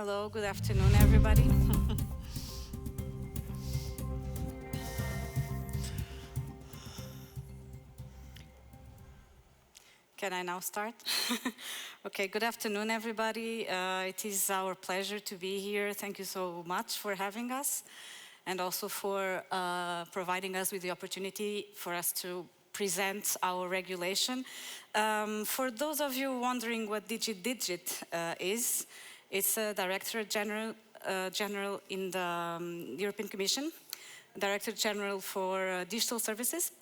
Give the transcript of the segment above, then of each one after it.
Hello, good afternoon, everybody. Can I now start? Okay, good afternoon, everybody. It is our pleasure to be here. Thank you so much for having us and also for providing us with the opportunity for us to present our regulation. For those of you wondering what DigiDigit is, it's a Director General in the European Commission, Director General for Digital Services.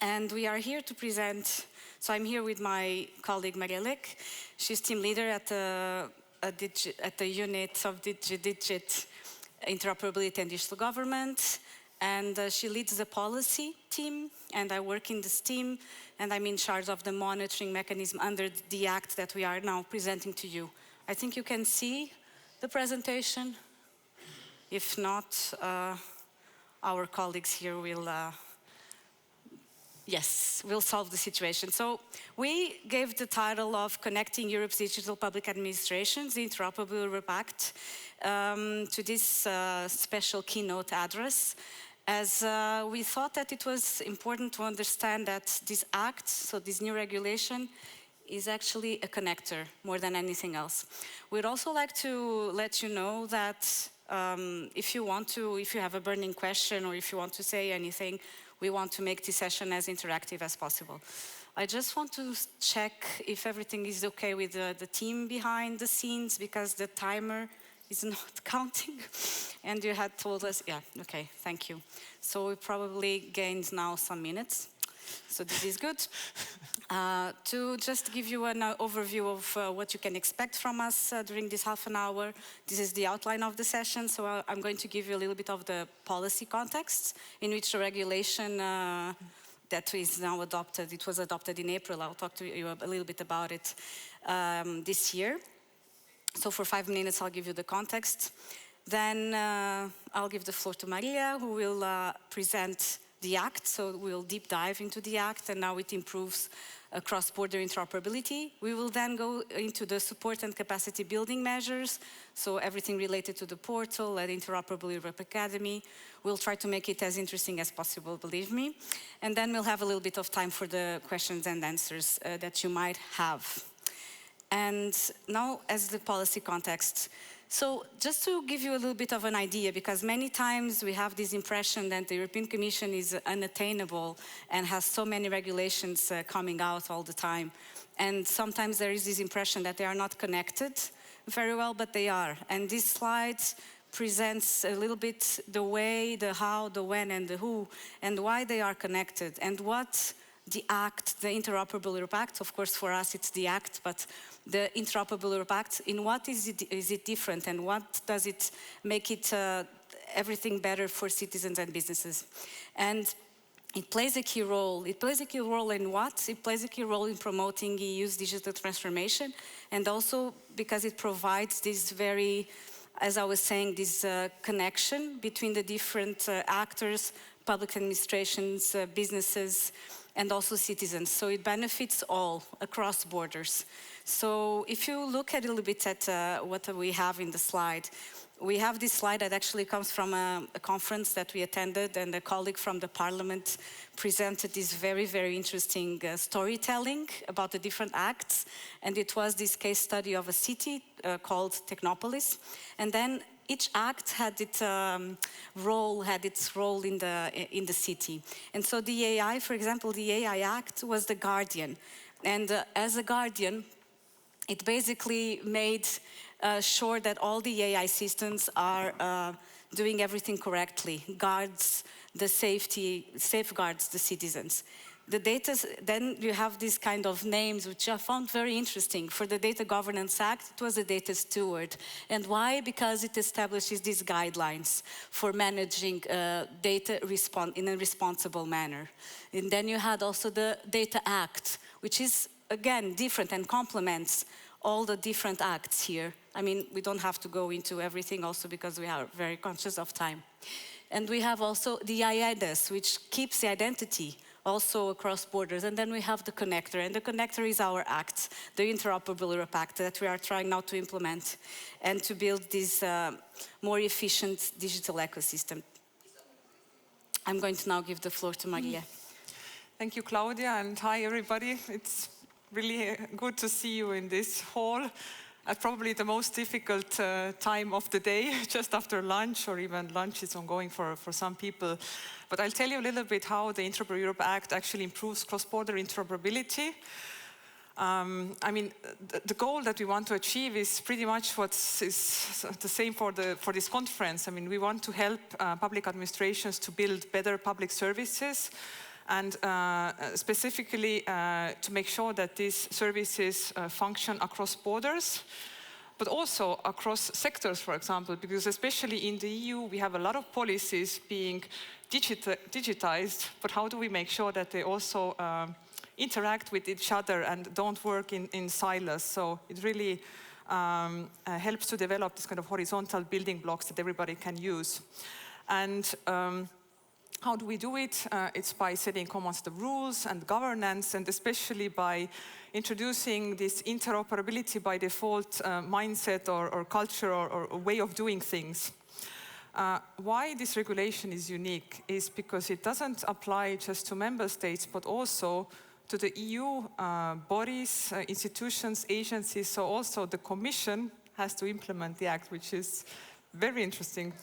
And we are here to present, so I'm here with my colleague Leek. She's team leader at the unit of DigiDigit, Interoperability and Digital Government. And she leads the policy team, and I work in this team, and I'm in charge of the monitoring mechanism under the act that we are now presenting to you. I think you can see the presentation. If not, our colleagues here will yes, we'll solve the situation. So we gave the title of Connecting Europe's Digital Public Administrations, the Interoperable Act, to this special keynote address, as we thought that it was important to understand that this act, so this new regulation, is actually a connector more than anything else. We'd also like to let you know that if you have a burning question or if you want to say anything, we want to make this session as interactive as possible. I just want to check if everything is okay with the team behind the scenes, because the timer is not counting. And you had told us, yeah, okay, thank you. So we probably gained now some minutes. So this is good. To just give you an overview of what you can expect from us during this half an hour, this is the outline of the session. So I'm going to give you a little bit of the policy context in which the regulation that is now adopted, it was adopted in April. I'll talk to you a little bit about it this year. So for 5 minutes, I'll give you the context. Then I'll give the floor to Maria, who will present the Act, so we'll deep dive into the Act and how it improves cross-border interoperability. We will then go into the support and capacity building measures, so everything related to the portal and Interoperable Europe Academy. We'll try to make it as interesting as possible, believe me. And then we'll have a little bit of time for the questions and answers that you might have. And now, as the policy context, so just to give you a little bit of an idea, because many times we have this impression that the European Commission is unattainable and has so many regulations coming out all the time. And sometimes there is this impression that they are not connected very well, but they are. And this slide presents a little bit the way, the how, the when, and the who, and why they are connected, and what the Act, the Interoperable Europe Act, of course for us it's the Act, but the Interoperable Europe Act, in what is it different, and what does it make it everything better for citizens and businesses? And it plays a key role. It plays a key role in what? It plays a key role in promoting EU's digital transformation, and also because it provides this very, as I was saying, this connection between the different actors, public administrations, businesses, and also citizens. So it benefits all across borders. So if you look a little bit at what we have in the slide, we have this slide that actually comes from a conference that we attended, and a colleague from the Parliament presented this very, very interesting storytelling about the different acts. And it was this case study of a city called Technopolis. And then each act had its role in the city. And so the AI, for example, the AI Act was the guardian. And as a guardian, it basically made sure that all the AI systems are doing everything correctly, guards the safety, safeguards the citizens. The data, then you have these kind of names, which I found very interesting. For the Data Governance Act, it was a data steward. And why? Because it establishes these guidelines for managing data in a responsible manner. And then you had also the Data Act, which is, again, different and complements all the different acts here. I mean, we don't have to go into everything also because we are very conscious of time. And we have also the IADES, which keeps the identity also across borders. And then we have the connector, and the connector is our act, the Interoperable Europe Act, that we are trying now to implement and to build this more efficient digital ecosystem. I'm going to now give the floor to Maria. Thank you, Claudia, and hi, everybody. It's really good to see you in this hall at probably the most difficult time of the day, just after lunch, or even lunch is ongoing for some people. But I'll tell you a little bit how the Interoperable Europe Act actually improves cross-border interoperability. I mean, the goal that we want to achieve is pretty much what is the same for this conference. I mean, we want to help public administrations to build better public services, and specifically to make sure that these services function across borders, but also across sectors, for example, because especially in the EU, we have a lot of policies being digitized, but how do we make sure that they also interact with each other and don't work in silos? So it really helps to develop this kind of horizontal building blocks that everybody can use. And how do we do it? It's by setting common the rules and governance, and especially by introducing this interoperability by default mindset or culture or way of doing things. Why this regulation is unique is because it doesn't apply just to member states, but also to the EU bodies, institutions, agencies. So also the Commission has to implement the act, which is very interesting.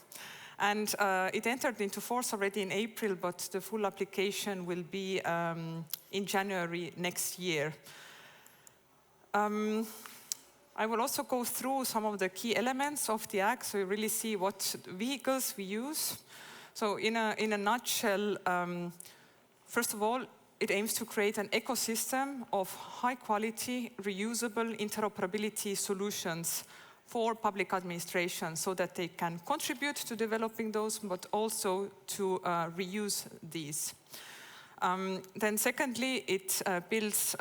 And it entered into force already in April, but the full application will be in January next year. I will also go through some of the key elements of the act, so you really see what vehicles we use. So in a nutshell, first of all, it aims to create an ecosystem of high-quality, reusable interoperability solutions for public administration, so that they can contribute to developing those, but also to reuse these. Then secondly, it builds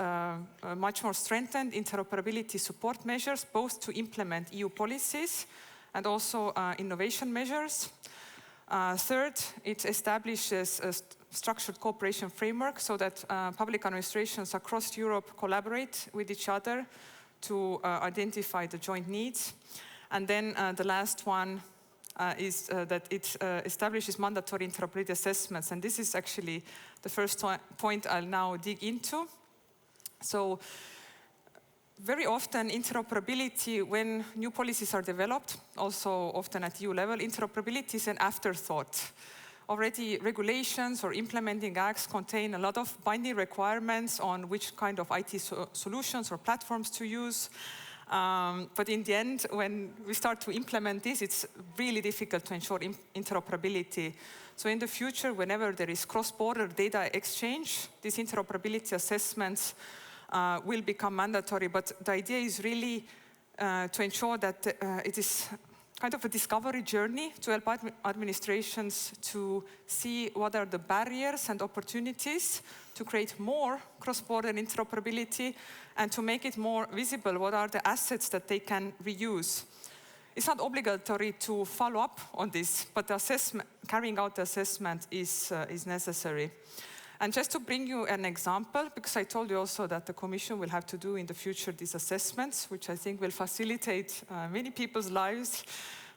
much more strengthened interoperability support measures, both to implement EU policies and also innovation measures. Third, it establishes a structured cooperation framework so that public administrations across Europe collaborate with each other to identify the joint needs. And then the last one is that it establishes mandatory interoperability assessments. And this is actually the first point I'll now dig into. So very often interoperability, when new policies are developed, also often at EU level, interoperability is an afterthought. Already regulations or implementing acts contain a lot of binding requirements on which kind of IT solutions or platforms to use. But in the end, when we start to implement this, it's really difficult to ensure interoperability. So in the future, whenever there is cross-border data exchange, these interoperability assessments will become mandatory. But the idea is really to ensure that it is kind of a discovery journey to help administrations to see what are the barriers and opportunities to create more cross-border interoperability and to make it more visible what are the assets that they can reuse. It's not obligatory to follow up on this, but the assessment, carrying out the assessment is necessary. And just to bring you an example, because I told you also that the Commission will have to do in the future these assessments, which I think will facilitate many people's lives,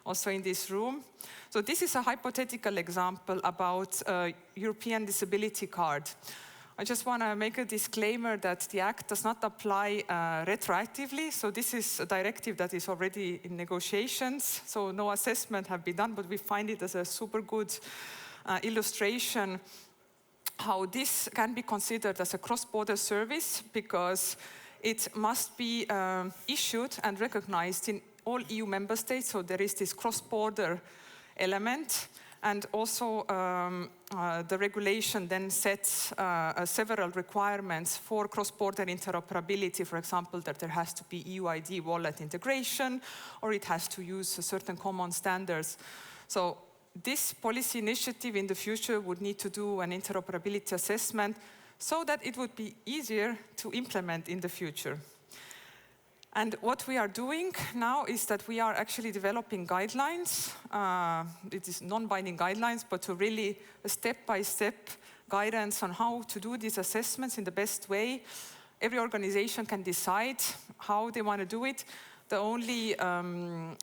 also in this room. So this is a hypothetical example about a European disability card. I just want to make a disclaimer that the Act does not apply retroactively. So this is a directive that is already in negotiations. So no assessment have been done, but we find it as a super good illustration how this can be considered as a cross-border service, because it must be issued and recognized in all EU member states. So there is this cross-border element. And also the regulation then sets several requirements for cross-border interoperability. For example, that there has to be EUID wallet integration, or it has to use certain common standards. So this policy initiative in the future would need to do an interoperability assessment so that it would be easier to implement in the future. And what we are doing now is that we are actually developing guidelines. It is non-binding guidelines, but to really step-by-step guidance on how to do these assessments in the best way. Every organization can decide how they want to do it. The only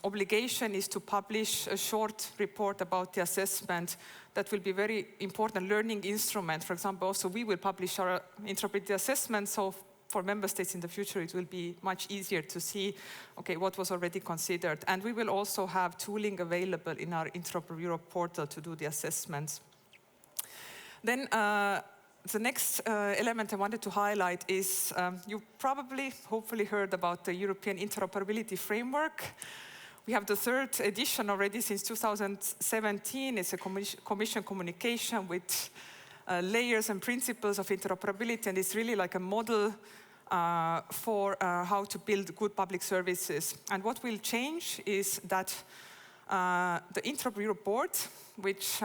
obligation is to publish a short report about the assessment that will be very important learning instrument. For example, also we will publish our interoperability assessment, so for member states in the future it will be much easier to see, okay, what was already considered. And we will also have tooling available in our Interoperable Europe portal to do the assessments. Then the next element I wanted to highlight is, you probably, hopefully heard about the European Interoperability Framework. We have the 3rd edition already since 2017. It's a Commission communication with layers and principles of interoperability, and it's really like a model for how to build good public services. And what will change is that the Interoperable Europe board, which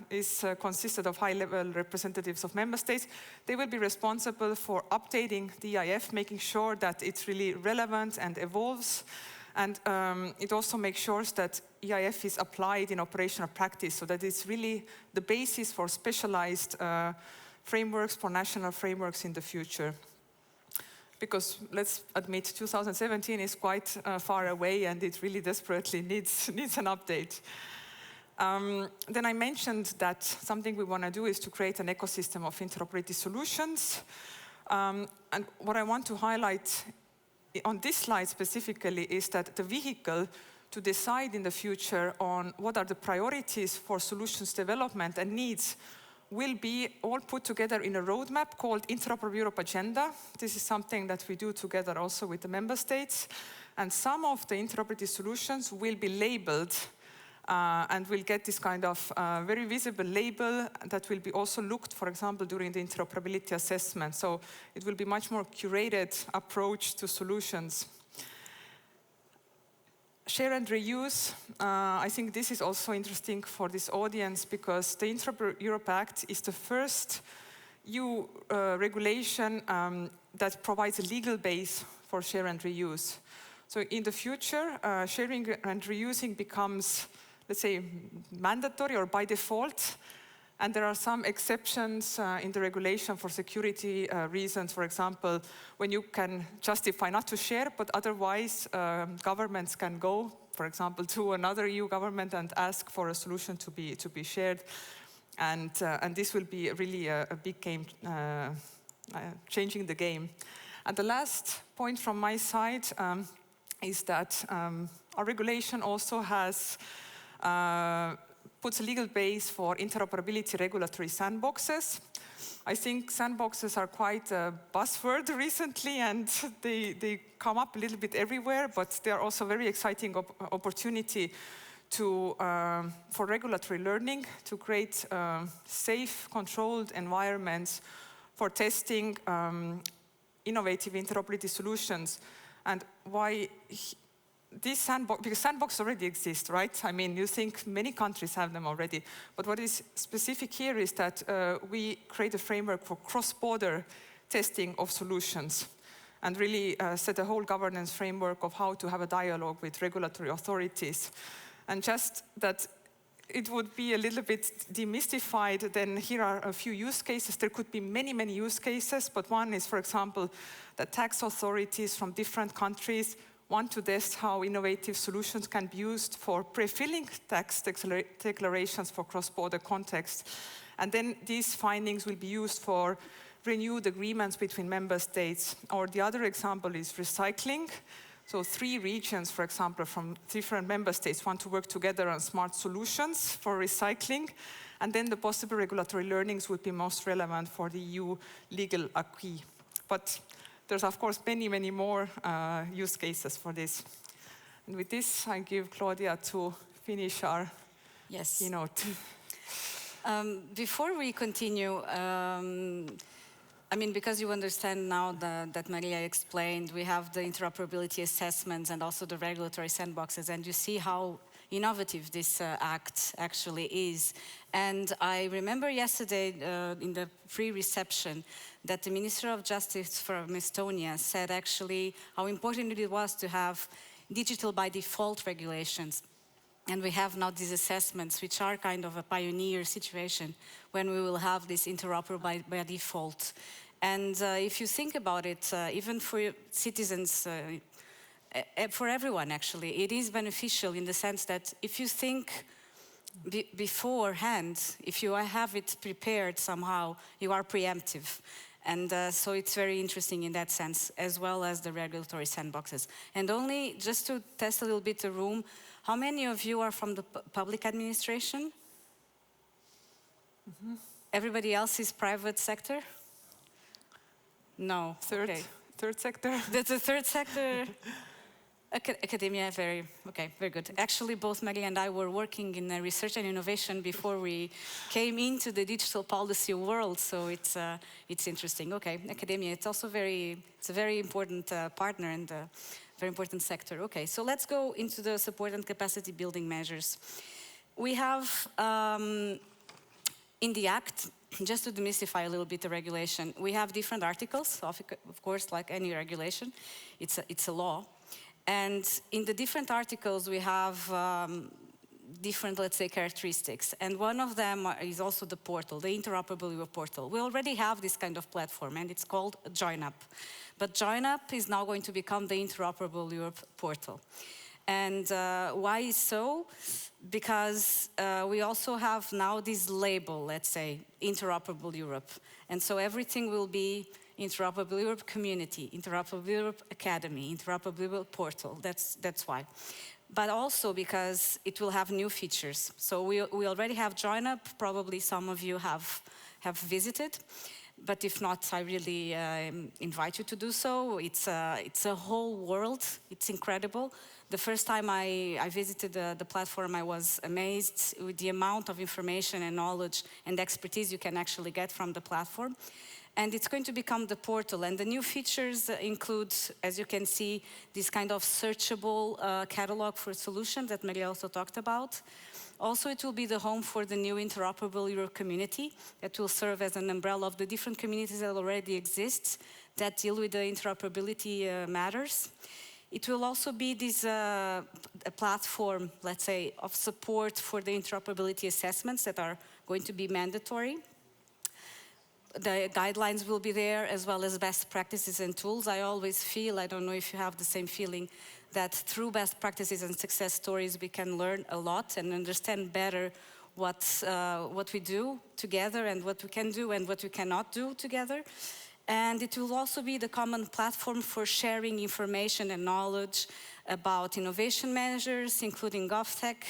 is consisted of high-level representatives of member states, they will be responsible for updating the EIF, making sure that it's really relevant and evolves. And it also makes sure that EIF is applied in operational practice, so that it's really the basis for specialized frameworks, for national frameworks in the future. Because let's admit, 2017 is quite far away, and it really desperately needs an update. Then I mentioned that something we want to do is to create an ecosystem of interoperability solutions. And what I want to highlight on this slide specifically is that the vehicle to decide in the future on what are the priorities for solutions development and needs will be all put together in a roadmap called Interoperable Europe Agenda. This is something that we do together also with the member states. And some of the interoperability solutions will be labeled and will get this kind of very visible label that will be also looked, for example, during the interoperability assessment. So it will be much more curated approach to solutions. Share and reuse, I think this is also interesting for this audience because the Interoperable Europe Act is the first EU regulation that provides a legal base for share and reuse. So in the future, sharing and reusing becomes, let's say, mandatory or by default. And there are some exceptions in the regulation for security reasons. For example, when you can justify not to share, but otherwise governments can go, for example, to another EU government and ask for a solution to be shared. And this will be really a big game, changing the game. And the last point from my side is that our regulation also has puts a legal base for interoperability regulatory sandboxes. I think sandboxes are quite a buzzword recently, and they come up a little bit everywhere, but they are also very exciting opportunity to, for regulatory learning, to create safe, controlled environments for testing innovative interoperability solutions. And why this sandbox, because sandbox already exists, right? I mean, you think many countries have them already. But what is specific here is that we create a framework for cross-border testing of solutions and really set a whole governance framework of how to have a dialogue with regulatory authorities. And just that it would be a little bit demystified, then here are a few use cases. There could be many, many use cases, but one is, for example, that tax authorities from different countries want to test how innovative solutions can be used for pre-filling tax declarations for cross-border context. And then these findings will be used for renewed agreements between member states. Or the other example is recycling. So 3 regions, for example, from different member states want to work together on smart solutions for recycling. And then the possible regulatory learnings would be most relevant for the EU legal acquis. But there's, of course, many, many more use cases for this. And with this, I give Claudia to finish our keynote. Before we continue, I mean, because you understand now that Maria explained, we have the interoperability assessments and also the regulatory sandboxes, and you see how innovative this act actually is. And I remember yesterday in the free reception that the Minister of Justice from Estonia said actually how important it was to have digital by default regulations. And we have now these assessments, which are kind of a pioneer situation when we will have this interoperable by default. And if you think about it, even for citizens, for everyone actually, it is beneficial in the sense that if you think beforehand, if you have it prepared somehow, you are preemptive. And so it's very interesting in that sense, as well as the regulatory sandboxes. And only just to test a little bit the room, how many of you are from the public administration? Mm-hmm. Everybody else is private sector? No. Third sector? That's the third sector. Academia, very good. Actually, both Maggie and I were working in research and innovation before we came into the digital policy world, so it's interesting. Okay, academia, it's also it's a very important partner and a very important sector. Okay, so let's go into the support and capacity building measures. We have, in the Act, just to demystify a little bit the regulation, we have different articles, of course, like any regulation, it's a law. And in the different articles, we have different, let's say, characteristics. And one of them is also the portal, the Interoperable Europe portal. We already have this kind of platform, and it's called JoinUp. But JoinUp is now going to become the Interoperable Europe portal. And why so? Because we also have now this label, let's say, Interoperable Europe. And so everything will be Interoperable Europe Community, Interoperable Europe Academy, Interoperable Europe Portal, that's why. But also because it will have new features. So we already have JoinUp, probably some of you have visited, but if not, I really invite you to do so. It's a whole world, it's incredible. The first time I visited the platform, I was amazed with the amount of information and knowledge and expertise you can actually get from the platform. And it's going to become the portal. And the new features include, as you can see, this kind of searchable catalog for solutions that Maria also talked about. Also, it will be the home for the new Interoperable Europe community that will serve as an umbrella of the different communities that already exist that deal with the interoperability matters. It will also be this a platform, let's say, of support for the interoperability assessments that are going to be mandatory. The guidelines will be there, as well as best practices and tools. I always feel, I don't know if you have the same feeling, that through best practices and success stories we can learn a lot and understand better what we do together and what we can do and what we cannot do together. And it will also be the common platform for sharing information and knowledge about innovation managers, including GovStack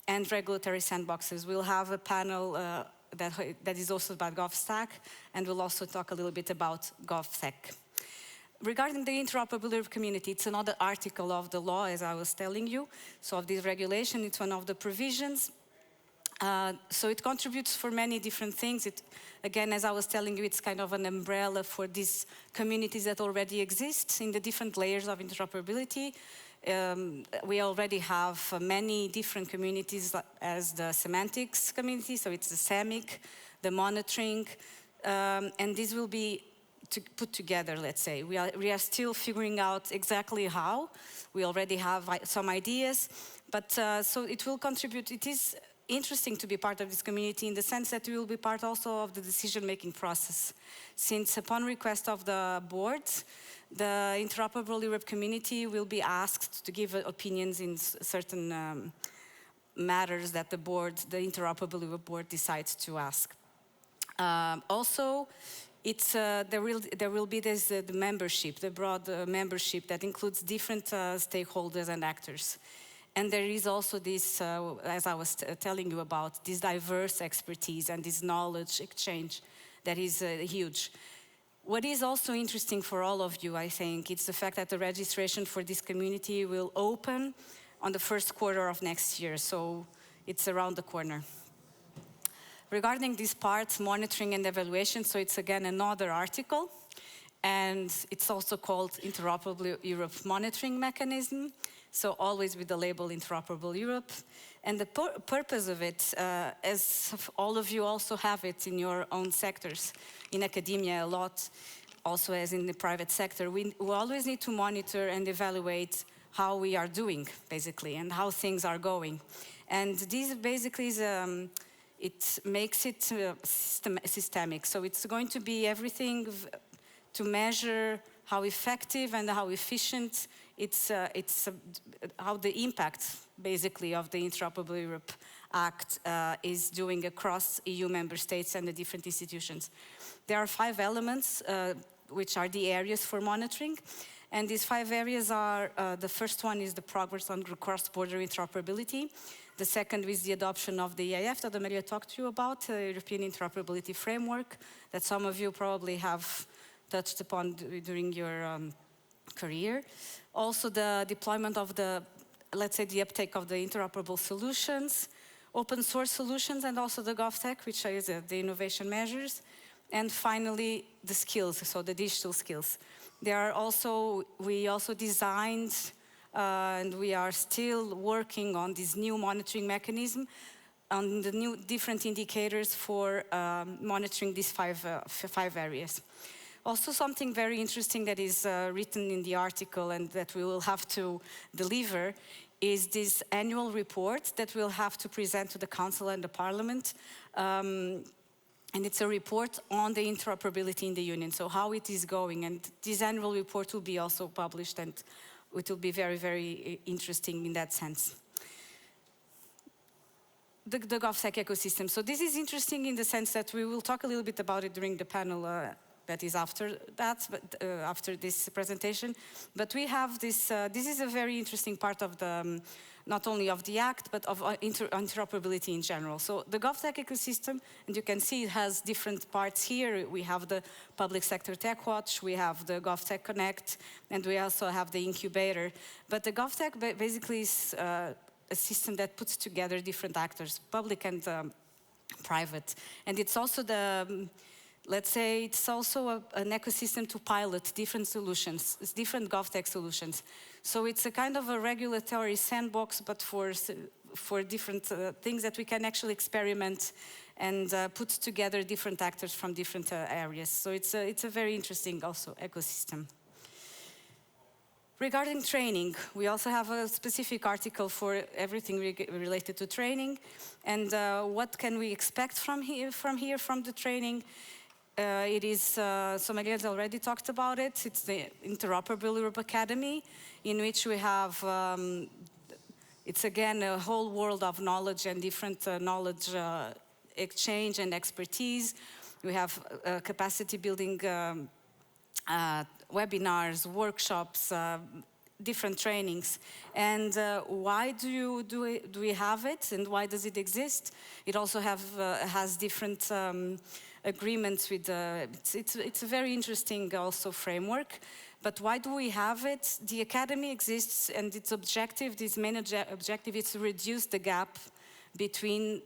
and regulatory sandboxes. We'll have a panel that is also about GovStack, and we'll also talk a little bit about GovStack. Regarding the interoperability community, it's another article of the law, as I was telling you. So of this regulation, it's one of the provisions. So it contributes for many different things. Again, as I was telling you, it's kind of an umbrella for these communities that already exist in the different layers of interoperability. We already have many different communities as the semantics community, so it's the SEMIC, the monitoring, and this will be put together, let's say. We are still figuring out exactly how. We already have some ideas, but so it will contribute. It is interesting to be part of this community in the sense that we will be part also of the decision-making process. Since upon request of the board, the Interoperable Europe community will be asked to give opinions in certain matters that the Interoperable Europe board decides to ask. Also, there will be the membership, the broad membership that includes different stakeholders and actors. And there is also this, as I was telling you about, this diverse expertise and this knowledge exchange that is huge. What is also interesting for all of you, I think, it's the fact that the registration for this community will open on the first quarter of next year, so it's around the corner. Regarding this part, monitoring and evaluation, so it's again another article, and it's also called Interoperable Europe Monitoring Mechanism, so always with the label Interoperable Europe. And the purpose of it, as all of you also have it in your own sectors, in academia a lot, also as in the private sector, we always need to monitor and evaluate how we are doing, basically, and how things are going. And this basically is, it makes it systemic. So it's going to be everything to measure how effective and how efficient it's how the impact, basically, of the Interoperable Europe Act is doing across EU member states and the different institutions. There are 5 elements, which are the areas for monitoring. And these 5 areas are, the first one is the progress on cross-border interoperability. The second is the adoption of the EIF that Maria talked to you about, the European Interoperability Framework, that some of you probably have touched upon during your career. Also the deployment of the, let's say, the uptake of the interoperable solutions, open source solutions, and also the GovStack, which is the innovation measures. And finally, the skills, so the digital skills. There are also, we also designed, and we are still working on this new monitoring mechanism, on the new different indicators for monitoring these 5 areas. Also, something very interesting that is written in the article and that we will have to deliver is this annual report that we'll have to present to the Council and the Parliament. And it's a report on the interoperability in the Union, so how it is going. And this annual report will be also published, and it will be very, very interesting in that sense. The GovStack ecosystem. So this is interesting in the sense that we will talk a little bit about it during the panel that is after that, but, after this presentation. But we have this, this is a very interesting part of the, not only of the Act, but of interoperability in general. So the GovStack ecosystem, and you can see it has different parts here. We have the Public Sector Tech Watch, we have the GovStack Connect, and we also have the incubator. But the GovStack basically is a system that puts together different actors, public and private. And it's also the, let's say, it's also an ecosystem to pilot different solutions, different GovTech solutions. So it's a kind of a regulatory sandbox, but for different things that we can actually experiment and put together different actors from different areas. So it's a very interesting also ecosystem. Regarding training, we also have a specific article for everything related to training. And what can we expect from the training? It is, so Maria has already talked about it. It's the Interoperable Europe Academy, in which we have, it's again a whole world of knowledge and different knowledge exchange and expertise. We have capacity building webinars, workshops, different trainings. And why do we have it, and why does it exist? It also has different agreements with, it's a very interesting also framework. But why do we have it? The Academy exists, and its objective, this main objective, is to reduce the gap between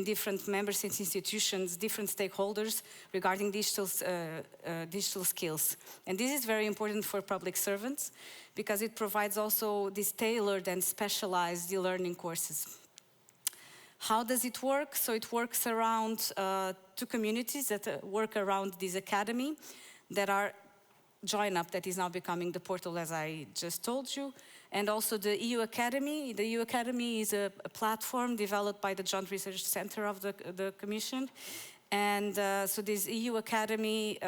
different member states, institutions, different stakeholders regarding digital skills. And this is very important for public servants because it provides also these tailored and specialized e-learning courses. How does it work? So it works around 2 communities that work around this academy that are JoinUp, that is now becoming the portal, as I just told you, and also the EU Academy. The EU Academy is a platform developed by the Joint Research Center of the Commission. And so this EU Academy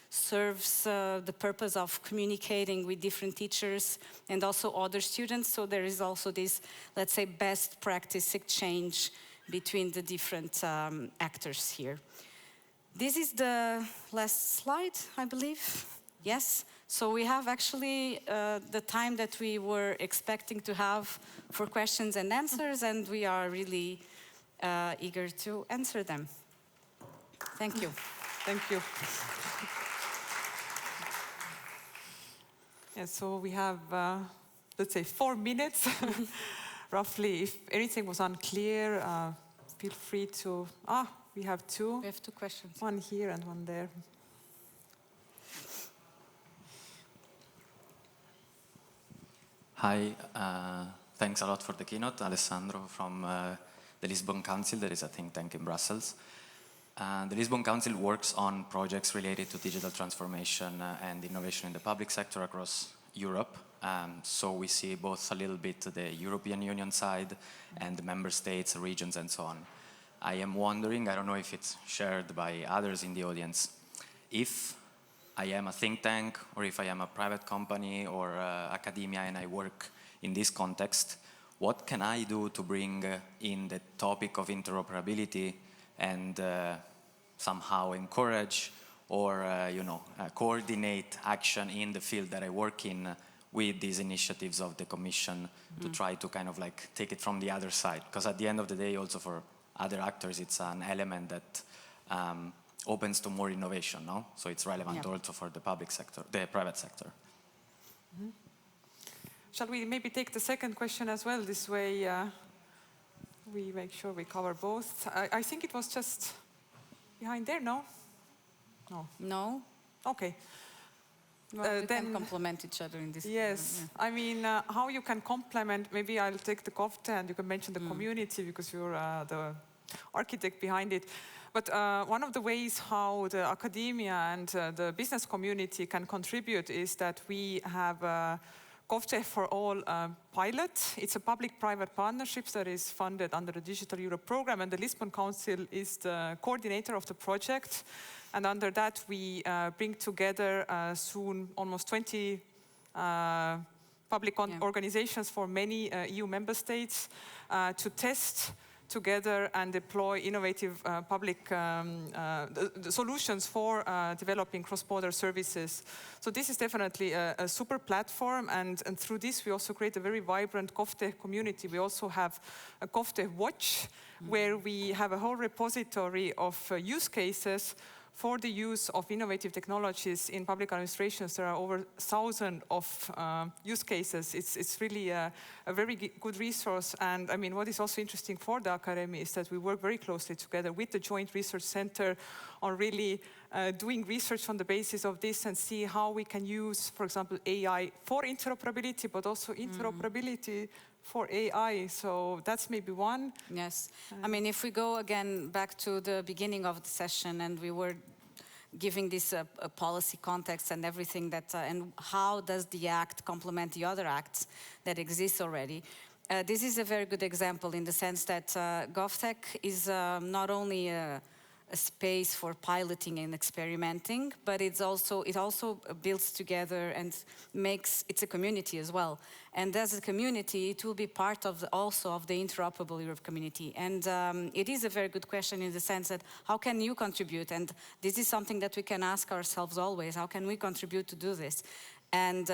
serves the purpose of communicating with different teachers and also other students. So there is also this, let's say, best practice exchange between the different actors here. This is the last slide, I believe. Yes, so we have actually the time that we were expecting to have for questions and answers, and we are really eager to answer them. Thank you. Thank you. Yeah, so we have, let's say, 4 minutes, roughly. If anything was unclear, feel free to, we have 2. We have 2 questions. One here and one there. Hi, thanks a lot for the keynote. Alessandro from the Lisbon Council, that is a think tank in Brussels. The Lisbon Council works on projects related to digital transformation and innovation in the public sector across Europe. So we see both a little bit the European Union side and the member states, regions, and so on. I am wondering, I don't know if it's shared by others in the audience, if I am a think tank or if I am a private company or academia and I work in this context, what can I do to bring in the topic of interoperability and somehow encourage or coordinate action in the field that I work in with these initiatives of the Commission to try to kind of like take it from the other side? Because at the end of the day, also for other actors, it's an element that opens to more innovation, no? So it's relevant also for the public sector, the private sector. Shall we maybe take the second question as well? This way we make sure we cover both. I think it was just behind there, no? No. No? Okay. Well, we can complement each other in this. Yes. I mean, how you can complement, maybe I'll take the GovStack and you can mention the community because you're the architect behind it. But one of the ways how the academia and the business community can contribute is that we have GovStack for All pilot. It's a public-private partnership that is funded under the Digital Europe program, and the Lisbon Council is the coordinator of the project. And under that, we bring together soon almost 20 public organizations for many EU member states to test together and deploy innovative public solutions for developing cross-border services. So this is definitely a super platform, and through this we also create a very vibrant GovTech community. We also have a GovTech Watch, where we have a whole repository of use cases for the use of innovative technologies in public administrations. There are over 1,000 of use cases. It's really a very good resource. And I mean, what is also interesting for the academy is that we work very closely together with the Joint Research Center on really doing research on the basis of this and see how we can use, for example, AI for interoperability, but also interoperability for AI. So that's maybe one. Yes. I mean, if we go again back to the beginning of the session and we were giving this a policy context and everything that, and how does the Act complement the other acts that exist already? This is a very good example in the sense that GovTech is not only a space for piloting and experimenting, but it also builds together and it's a community as well. And as a community, it will be part of also of the Interoperable Europe community. And it is a very good question in the sense that how can you contribute? And this is something that we can ask ourselves always. How can we contribute to do this? And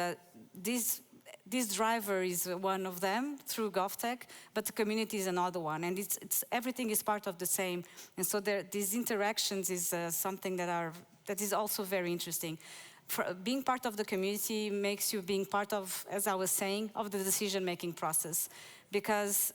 this driver is one of them through GovTech, but the community is another one, and everything is part of the same. And so these interactions is something that is also very interesting. Being part of the community makes you being part of, as I was saying, of the decision-making process, because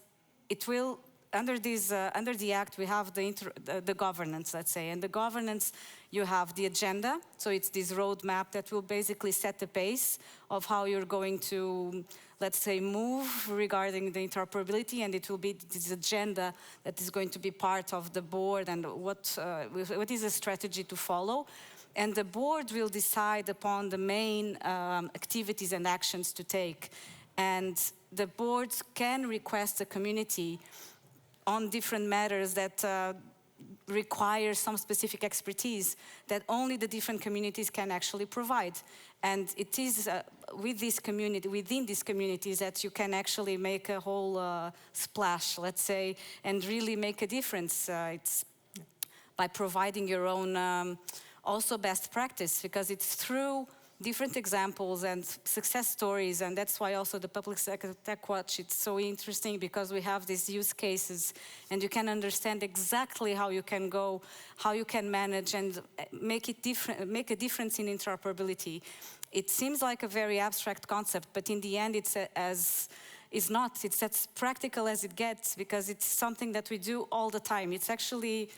it will. Under the Act, we have the governance, let's say. And the governance, you have the agenda. So it's this roadmap that will basically set the pace of how you're going to, let's say, move regarding the interoperability. And it will be this agenda that is going to be part of the board and what is the strategy to follow. And the board will decide upon the main activities and actions to take. And the boards can request the community on different matters that require some specific expertise that only the different communities can actually provide. And it is within these communities that you can actually make a whole splash, let's say, and really make a difference. It's by providing your own also best practice, because it's through different examples and success stories, and that's why also the Public Sector Tech Watch, it's so interesting because we have these use cases and you can understand exactly how you can go, how you can manage and make a difference in interoperability. It seems like a very abstract concept, but in the end it's as practical as it gets, because it's something that we do all the time. It's actually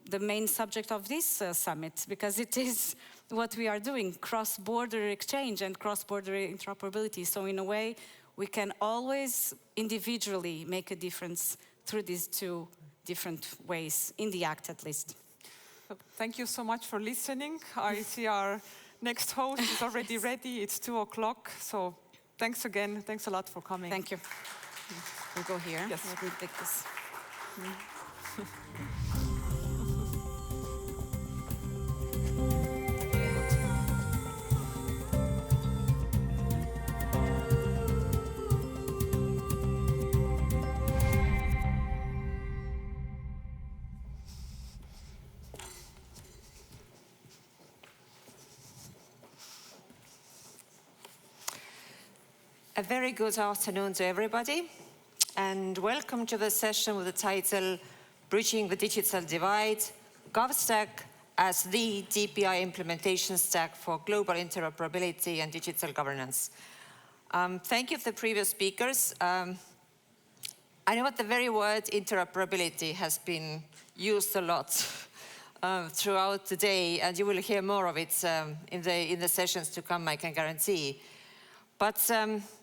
the main subject of this summit, because it is what we are doing, cross-border exchange and cross-border interoperability. So in a way, we can always individually make a difference through these two different ways, in the Act at least. Thank you so much for listening. I see our next host is already ready. It's 2 o'clock, so thanks again. Thanks a lot for coming. Thank you. We'll go here. Yes. Let me take this. A very good afternoon to everybody, and welcome to the session with the title Bridging the Digital Divide, GovStack as the DPI implementation stack for global interoperability and digital governance. Thank you to the previous speakers. I know that the very word interoperability has been used a lot throughout the day, and you will hear more of it in the sessions to come, I can guarantee. But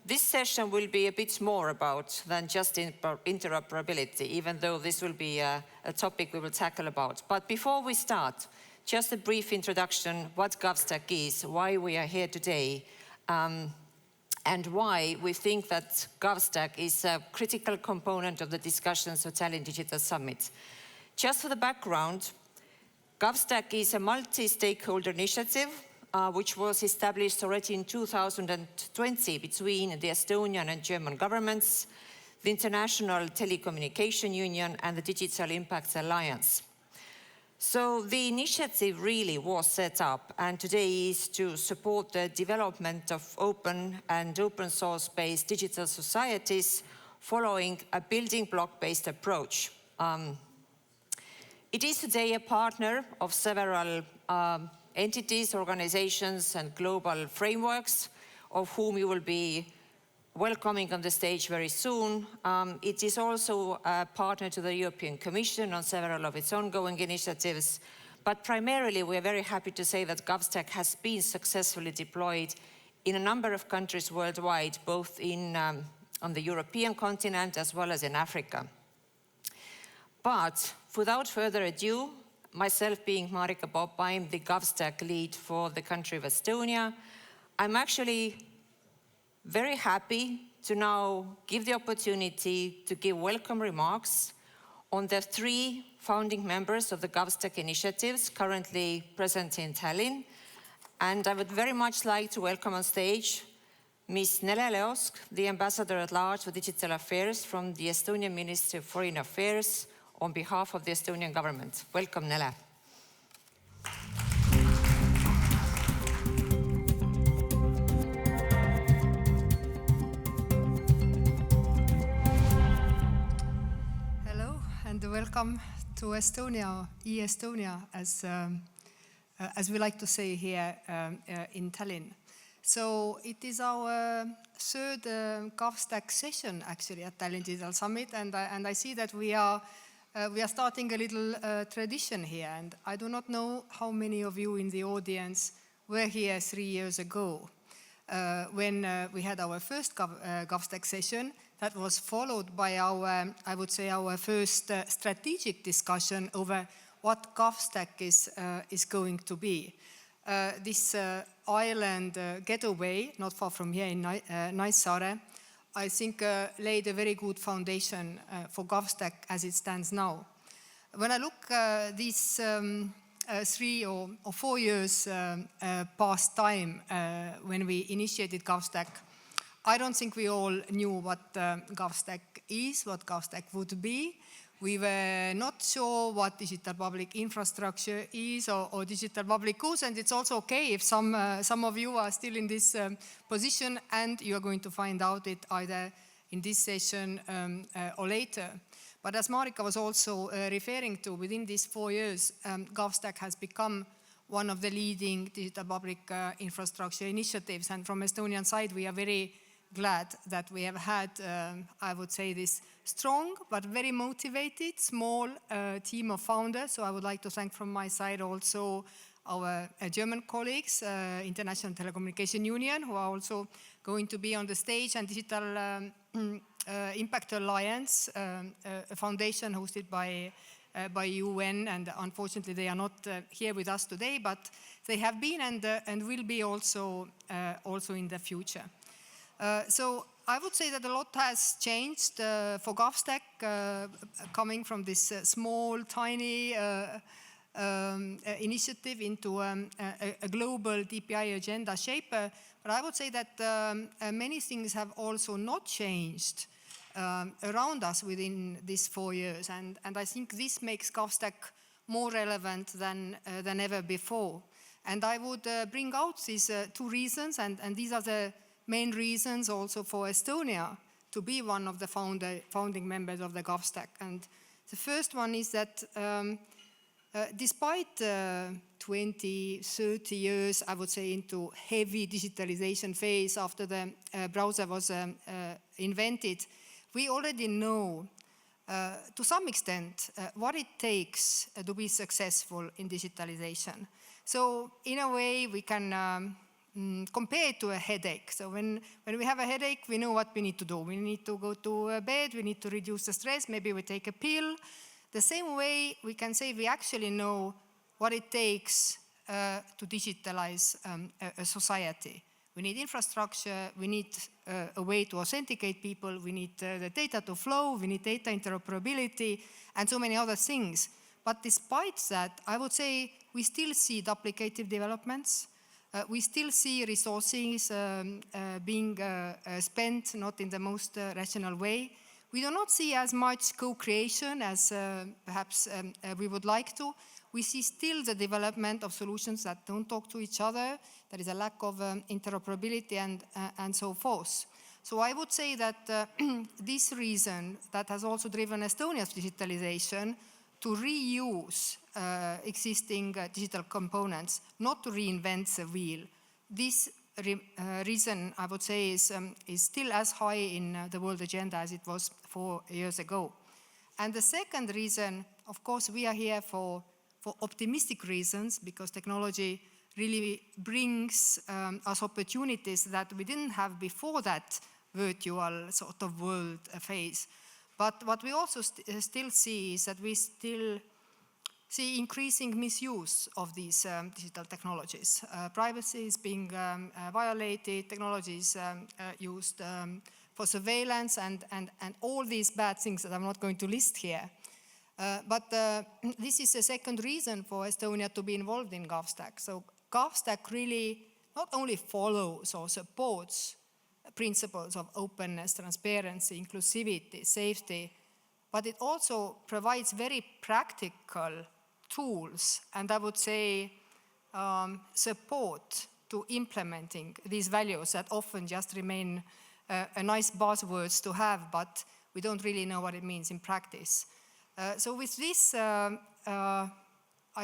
this session will be a bit more about than just interoperability, even though this will be a topic we will tackle about. But before we start, just a brief introduction, what GovStack is, why we are here today, and why we think that GovStack is a critical component of the discussions of Tallinn Digital Summit. Just for the background, GovStack is a multi-stakeholder initiative which was established already in 2020 between the Estonian and German governments, the International Telecommunication Union, and the Digital Impact Alliance. So the initiative really was set up, and today is to support the development of open and open source-based digital societies following a building block-based approach. It is today a partner of several entities, organizations, and global frameworks, of whom you will be welcoming on the stage very soon. It is also a partner to the European Commission on several of its ongoing initiatives, but primarily we are very happy to say that GovStack has been successfully deployed in a number of countries worldwide, both on the European continent as well as in Africa. But without further ado, myself being Marika Popp, I'm the GovStack lead for the country of Estonia. I'm actually very happy to now give the opportunity to give welcome remarks on the 3 founding members of the GovStack initiatives currently present in Tallinn. And I would very much like to welcome on stage Ms. Nele Leosk, the Ambassador at Large for Digital Affairs from the Estonian Ministry of Foreign Affairs, on behalf of the Estonian government. Welcome, Nele. Hello, and welcome to Estonia, e-Estonia, as we like to say here in Tallinn. So it is our 3rd GovStack session, actually, at Tallinn Digital Summit, and I see that we are starting a little tradition here, and I do not know how many of you in the audience were here 3 years ago when we had our first GovStack session. That was followed by our, I would say, our first strategic discussion over what GovStack is going to be. This island getaway, not far from here in Naissaare, I think laid a very good foundation for GovStack as it stands now. When I look these 3 or 4 years past time when we initiated GovStack, I don't think we all knew what GovStack is, what GovStack would be. We were not sure what digital public infrastructure is or digital public goods, and it's also okay if some of you are still in this position, and you are going to find out it either in this session or later. But as Marika was also referring to, within these 4 years, GovStack has become one of the leading digital public infrastructure initiatives, and from Estonian side we are very glad that we have had, I would say, this strong but very motivated small team of founders. So I would like to thank from my side also our German colleagues, International Telecommunication Union, who are also going to be on the stage, and Digital Impact Alliance, a foundation hosted by UN, and unfortunately they are not here with us today, but they have been and will be also in the future. So I would say that a lot has changed for GovStack, coming from this small, tiny initiative into a global DPI agenda shaper. But I would say that many things have also not changed around us within these 4 years. And I think this makes GovStack more relevant than ever before. And I would bring out these 2 reasons, and these are the main reasons also for Estonia to be one of the founding members of the GovStack. And the first one is that despite 20, 30 years, I would say, into heavy digitalization phase after the browser was invented, we already know to some extent what it takes to be successful in digitalization. So in a way, we can compare it to a headache. So when we have a headache, we know what we need to do. We need to go to bed, we need to reduce the stress, maybe we take a pill. The same way, we can say we actually know what it takes to digitalize a society. We need infrastructure, we need a way to authenticate people, we need the data to flow, we need data interoperability, and so many other things. But despite that, I would say we still see duplicative developments. We still see resources being spent not in the most rational way. We do not see as much co-creation as perhaps we would like to. We see still the development of solutions that don't talk to each other. There is a lack of interoperability and so forth. So I would say that this reason that has also driven Estonia's digitalization to reuse existing digital components, not to reinvent the wheel. This reason, I would say, is still as high in the world agenda as it was 4 years ago. And the second reason, of course, we are here for optimistic reasons, because technology really brings us opportunities that we didn't have before that virtual sort of world phase. But what we also still see is that we still see increasing misuse of these digital technologies. Privacy is being violated, technologies used for surveillance, and all these bad things that I'm not going to list here. But this is a second reason for Estonia to be involved in GovStack. So GovStack really not only follows or supports principles of openness, transparency, inclusivity, safety, but it also provides very practical tools, and I would say support to implementing these values that often just remain a nice buzzwords to have, but we don't really know what it means in practice. So with this, I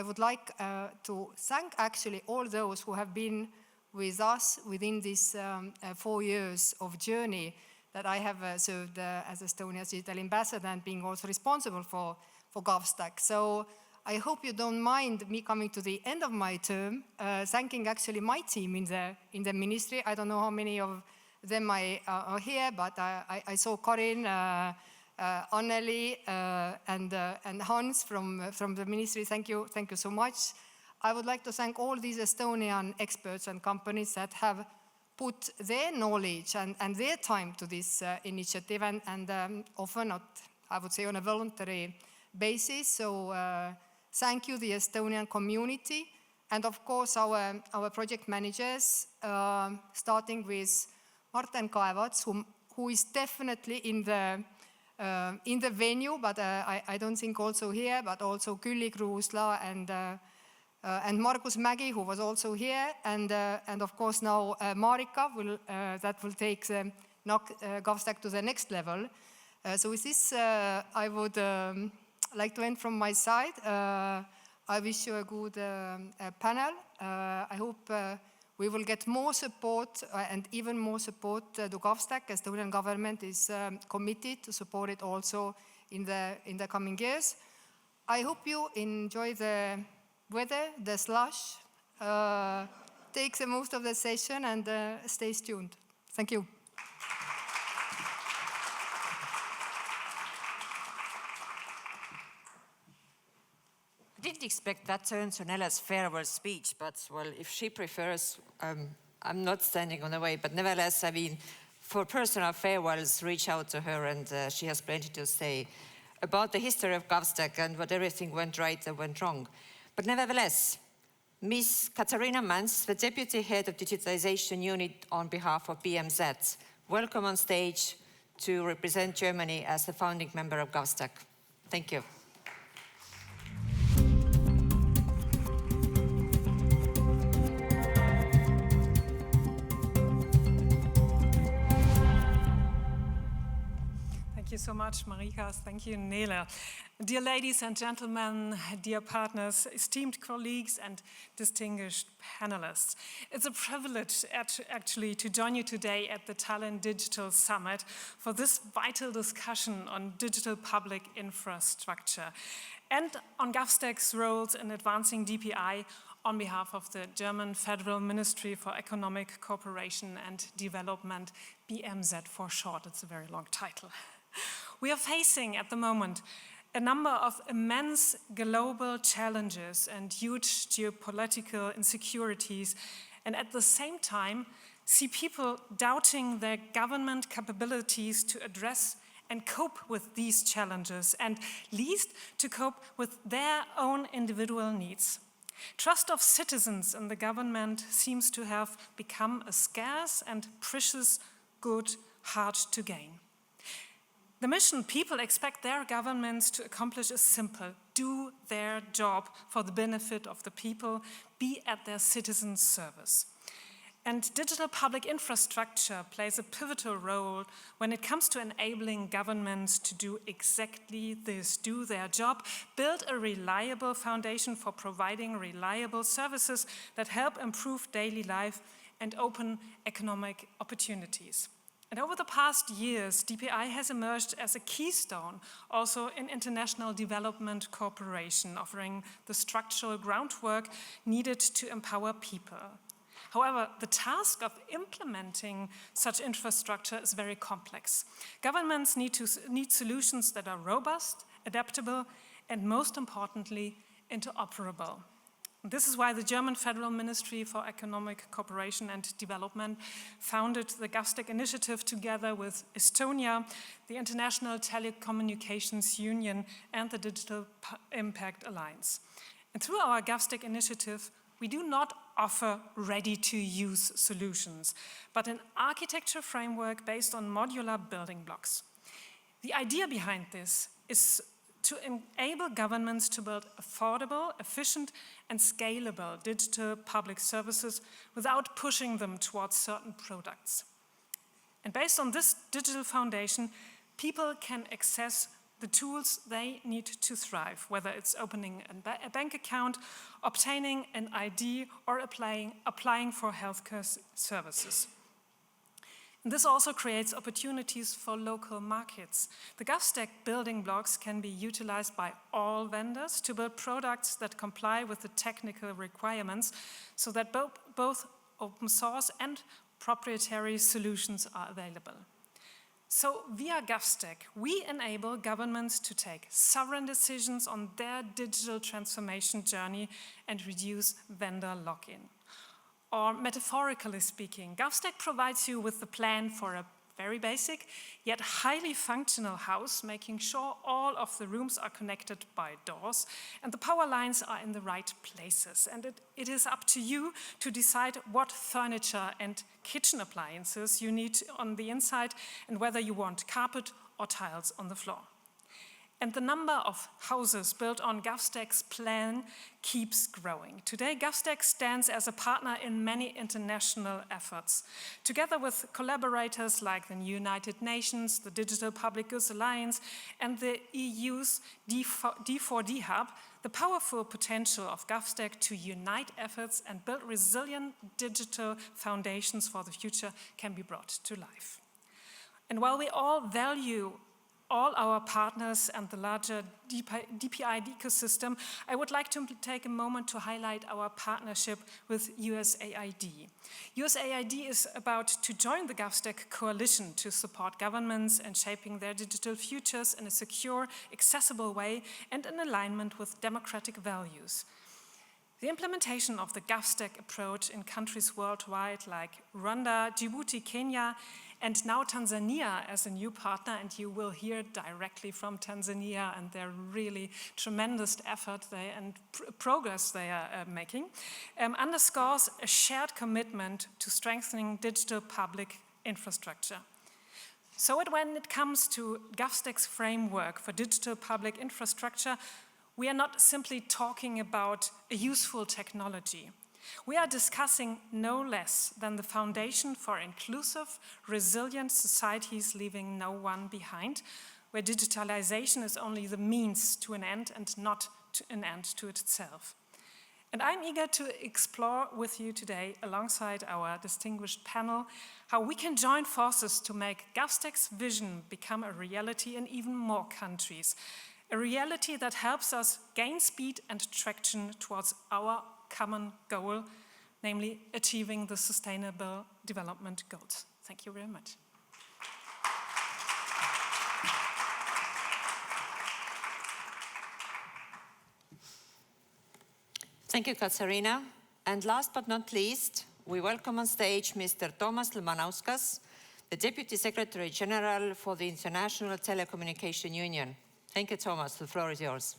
would like to thank actually all those who have been with us within this 4 years of journey that I have served as Estonia's digital ambassador and being also responsible for GovStack. So I hope you don't mind me coming to the end of my term, thanking actually my team in the ministry. I don't know how many of them are here, but I saw Karin, Anneli, and Hans from the ministry. Thank you so much. I would like to thank all these Estonian experts and companies that have put their knowledge and their time to this initiative, and often not, I would say, on a voluntary basis. So thank you, the Estonian community, and of course our project managers, starting with Martin Kaevats, who is definitely in the venue, but I don't think also here, but also Külli Kruusla and Margus Mägi, who was also here, and of course now Marika that will take the GovStack to the next level. So with this, I would like to end from my side. I wish you a good panel. I hope we will get more support and even more support to GovStack. Estonian government is committed to support it also in the coming years. I hope you enjoy the weather, the slush, take the most of the session, and stay tuned. Thank you. I didn't expect that turn to Nele's farewell speech, but well, if she prefers, I'm not standing on the way. But nevertheless, I mean, for personal farewells, reach out to her, and she has plenty to say about the history of GovStack and what everything went right and went wrong. But nevertheless, Ms. Katharina Mänz, the Deputy Head of Digitalization Unit on behalf of BMZ, welcome on stage to represent Germany as the founding member of GovStack. Thank you. Thank you so much, Marika. Thank you, Nele. Dear ladies and gentlemen, dear partners, esteemed colleagues and distinguished panelists. It's a privilege actually to join you today at the Tallinn Digital Summit for this vital discussion on digital public infrastructure and on GovStack's roles in advancing DPI on behalf of the German Federal Ministry for Economic Cooperation and Development, BMZ for short. It's a very long title. We are facing at the moment a number of immense global challenges and huge geopolitical insecurities, and at the same time see people doubting their government capabilities to address and cope with these challenges, and least to cope with their own individual needs. Trust of citizens in the government seems to have become a scarce and precious good hard to gain. The mission people expect their governments to accomplish is simple: do their job for the benefit of the people, be at their citizens' service. And digital public infrastructure plays a pivotal role when it comes to enabling governments to do exactly this: do their job, build a reliable foundation for providing reliable services that help improve daily life and open economic opportunities. And over the past years, DPI has emerged as a keystone also in international development cooperation, offering the structural groundwork needed to empower people. However, the task of implementing such infrastructure is very complex. Governments need solutions that are robust, adaptable, and most importantly, interoperable. This is why the German Federal Ministry for Economic Cooperation and Development founded the GovStack initiative together with Estonia, the International Telecommunications Union, and the Digital Impact Alliance. And through our GovStack initiative, we do not offer ready-to-use solutions, but an architecture framework based on modular building blocks. The idea behind this is to enable governments to build affordable, efficient, and scalable digital public services without pushing them towards certain products. And based on this digital foundation, people can access the tools they need to thrive, whether it's opening a bank account, obtaining an ID, or applying for healthcare services. And this also creates opportunities for local markets. The GovStack building blocks can be utilized by all vendors to build products that comply with the technical requirements so that both open source and proprietary solutions are available. So via GovStack, we enable governments to take sovereign decisions on their digital transformation journey and reduce vendor lock-in. Or metaphorically speaking, GovStack provides you with the plan for a very basic yet highly functional house, making sure all of the rooms are connected by doors and the power lines are in the right places. And it is up to you to decide what furniture and kitchen appliances you need on the inside and whether you want carpet or tiles on the floor. And the number of houses built on GovStack's plan keeps growing. Today, GovStack stands as a partner in many international efforts. Together with collaborators like the United Nations, the Digital Public Goods Alliance, and the EU's D4D Hub, the powerful potential of GovStack to unite efforts and build resilient digital foundations for the future can be brought to life. And while we all value all our partners and the larger DPI ecosystem, I would like to take a moment to highlight our partnership with USAID. USAID is about to join the GovStack coalition to support governments in shaping their digital futures in a secure, accessible way and in alignment with democratic values. The implementation of the GovStack approach in countries worldwide like Rwanda, Djibouti, Kenya, And now Tanzania as a new partner, and you will hear directly from Tanzania and their really tremendous effort and progress they are making, underscores a shared commitment to strengthening digital public infrastructure. So when it comes to GovStack's framework for digital public infrastructure, we are not simply talking about a useful technology. We are discussing no less than the foundation for inclusive, resilient societies leaving no one behind, where digitalization is only the means to an end and not an end to itself. And I'm eager to explore with you today, alongside our distinguished panel, how we can join forces to make GovStack's vision become a reality in even more countries. A reality that helps us gain speed and traction towards our common goal, namely achieving the Sustainable Development Goals. Thank you very much. Thank you, Katharina. And last but not least, we welcome on stage Mr. Tomas Lamanauskas, the Deputy Secretary General for the International Telecommunication Union. Thank you, Tomas. The floor is yours.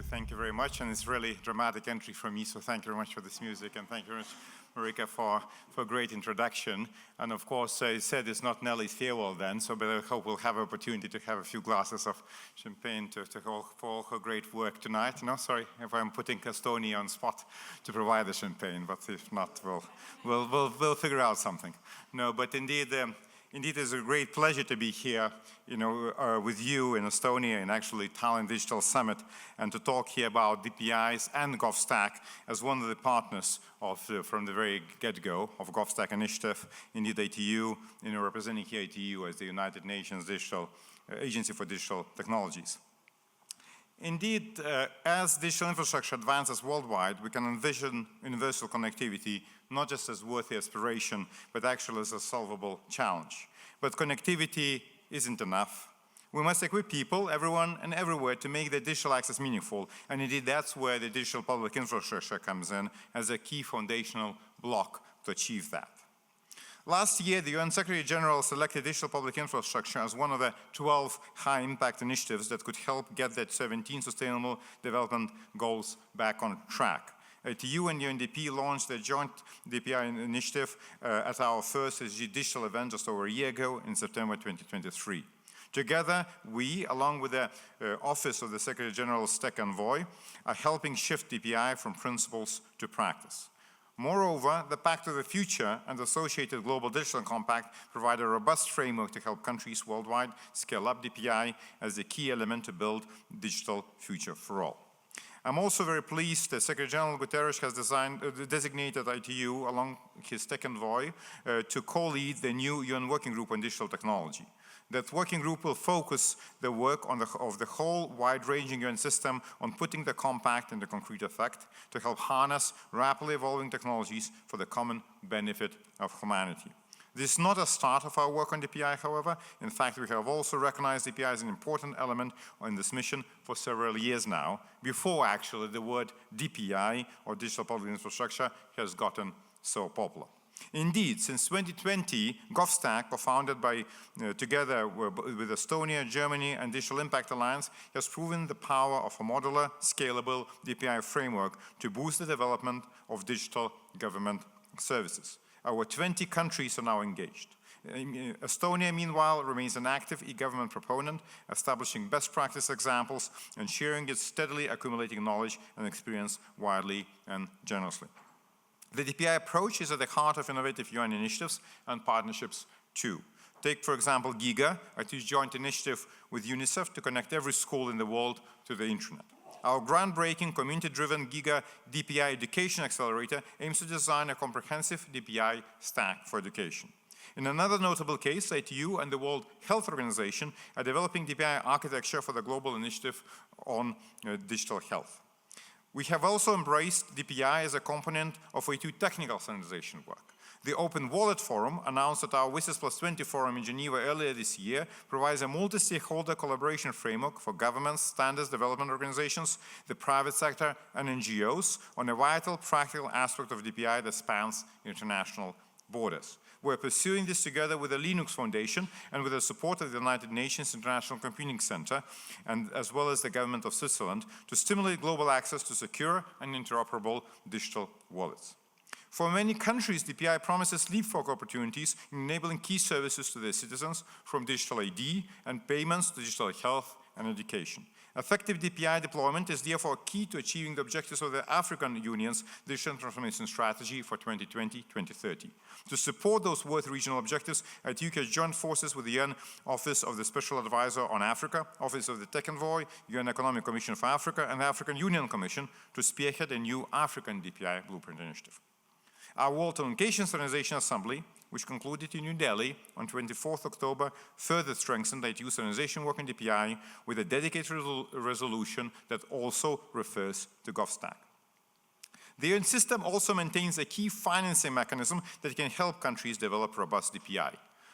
Thank you very much, and it's really dramatic entry from me, so thank you very much for this music, and thank you very much, Marika, for a great introduction. And of course, I said it's not Nele's farewell then, but I hope we'll have an opportunity to have a few glasses of champagne for all her great work tonight. No, sorry if I'm putting Estonia on spot to provide the champagne, but if not, we'll figure out something. No, but indeed, it's a great pleasure to be here, with you in Estonia and actually Tallinn Digital Summit, and to talk here about DPIs and GovStack as one of the partners from the very get-go of GovStack initiative. Indeed, ITU, representing here ITU as the United Nations Digital Agency for Digital Technologies. Indeed, as digital infrastructure advances worldwide, we can envision universal connectivity not just as worthy aspiration, but actually as a solvable challenge. But connectivity isn't enough. We must equip people, everyone and everywhere, to make their digital access meaningful. And indeed, that's where the digital public infrastructure comes in as a key foundational block to achieve that. Last year, the UN Secretary General selected digital public infrastructure as one of the 12 high-impact initiatives that could help get the 17 Sustainable Development Goals back on track. ITU and UNDP launched a joint DPI initiative at our first SG digital event just over a year ago in September 2023. Together, we, along with the Office of the Secretary General's Tech Envoy, are helping shift DPI from principles to practice. Moreover, the Pact of the Future and the associated Global Digital Compact provide a robust framework to help countries worldwide scale up DPI as a key element to build a digital future for all. I'm also very pleased that Secretary General Guterres has designated ITU, along his Tech Envoy, to co-lead the new UN Working Group on Digital Technology. That working group will focus the work of the whole wide-ranging UN system on putting the compact into concrete effect to help harness rapidly evolving technologies for the common benefit of humanity. This is not a start of our work on DPI, however. In fact, we have also recognized DPI as an important element in this mission for several years now, before actually the word DPI, or Digital Public Infrastructure, has gotten so popular. Indeed, since 2020, GovStack, co-founded together with Estonia, Germany, and Digital Impact Alliance, has proven the power of a modular, scalable DPI framework to boost the development of digital government services. Our 20 countries are now engaged. Estonia, meanwhile, remains an active e-government proponent, establishing best practice examples and sharing its steadily accumulating knowledge and experience widely and generously. The DPI approach is at the heart of innovative UN initiatives and partnerships too. Take, for example, GIGA, ITU's joint initiative with UNICEF to connect every school in the world to the internet. Our groundbreaking, community-driven GIGA DPI Education Accelerator aims to design a comprehensive DPI stack for education. In another notable case, ITU and the World Health Organization are developing DPI architecture for the global initiative on digital health. We have also embraced DPI as a component of ITU technical standardization work. The Open Wallet Forum, announced at our WSIS Plus 20 forum in Geneva earlier this year, provides a multi-stakeholder collaboration framework for governments, standards development organizations, the private sector, and NGOs on a vital, practical aspect of DPI that spans international borders. We're pursuing this together with the Linux Foundation and with the support of the United Nations International Computing Center, and as well as the government of Switzerland, to stimulate global access to secure and interoperable digital wallets. For many countries, DPI promises leapfrog opportunities in enabling key services to their citizens, from digital ID and payments to digital health and education. Effective DPI deployment is therefore key to achieving the objectives of the African Union's digital transformation strategy for 2020-2030. To support those worth regional objectives, ITUC has joined forces with the UN Office of the Special Advisor on Africa, Office of the Tech Envoy, UN Economic Commission for Africa, and the African Union Commission to spearhead a new African DPI Blueprint Initiative. Our World Telecommunications Organization Assembly, which concluded in New Delhi on 24th October, further strengthened ITU's organization work in DPI with a dedicated resolution that also refers to GovStack. The UN system also maintains a key financing mechanism that can help countries develop robust DPI.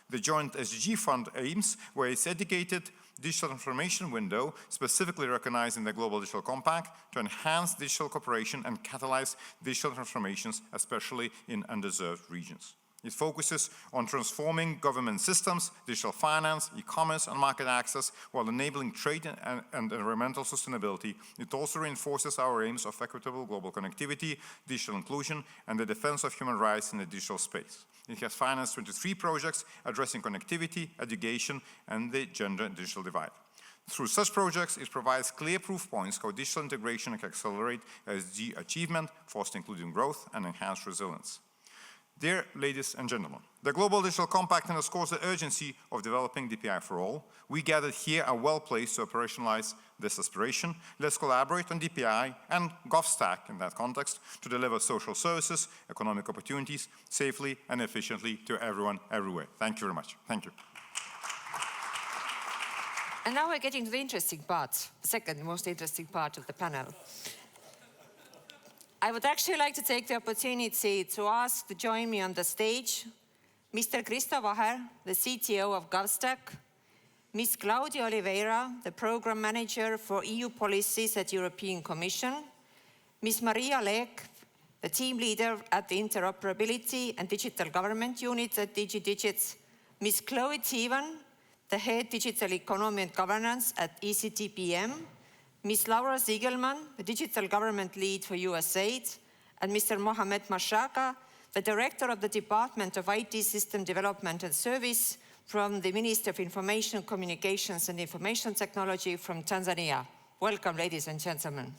The joint SDG fund aims, where its dedicated digital transformation window, specifically recognized in the Global Digital Compact, to enhance digital cooperation and catalyze digital transformations, especially in underserved regions. It focuses on transforming government systems, digital finance, e-commerce, and market access while enabling trade and environmental sustainability. It also reinforces our aims of equitable global connectivity, digital inclusion, and the defense of human rights in the digital space. It has financed 23 projects addressing connectivity, education, and the gender and digital divide. Through such projects, it provides clear proof points how digital integration can accelerate SDG achievement, foster inclusive growth, and enhance resilience. Dear ladies and gentlemen, the Global Digital Compact underscores the urgency of developing DPI for all. We gathered here are well placed to operationalize this aspiration. Let's collaborate on DPI and GovStack in that context to deliver social services, economic opportunities, safely and efficiently to everyone, everywhere. Thank you very much. Thank you. And now we're getting to the interesting part, the second most interesting part of the panel. I would actually like to take the opportunity to ask to join me on the stage Mr. Kristo Vaher, the CTO of GovStack, Ms. Claudia Oliveira, the Program Manager for EU Policies at European Commission, Ms. Maria Leek, the Team Leader at the Interoperability and Digital Government Unit at DG Digits, Ms. Chloe Teevan, the Head Digital Economy and Governance at ECDPM, Ms. Laura Sigelmann, the Digital Government Lead for USAID, and Mr. Mohamed Mashaka, the Director of the Department of IT System Development and Service from the Ministry of Information, Communications and Information Technology from Tanzania. Welcome, ladies and gentlemen.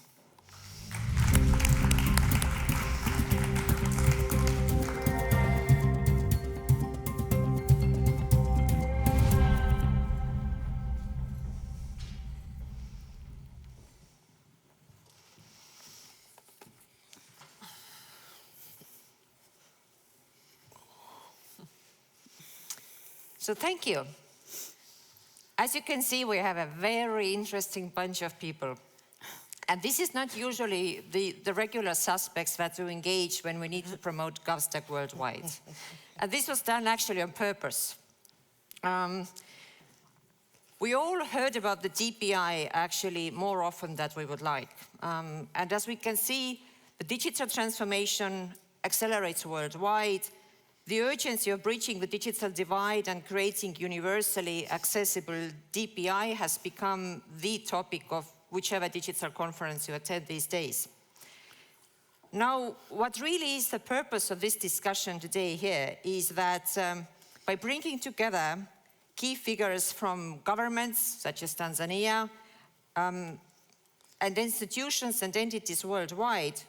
So thank you. As you can see, we have a very interesting bunch of people. And this is not usually the regular suspects that we engage when we need to promote GovStack worldwide. And this was done actually on purpose. We all heard about the DPI actually more often than we would like. And as we can see, the digital transformation accelerates worldwide. The urgency of breaching the digital divide and creating universally accessible DPI has become the topic of whichever digital conference you attend these days. Now, what really is the purpose of this discussion today here is that by bringing together key figures from governments such as Tanzania and institutions and entities worldwide,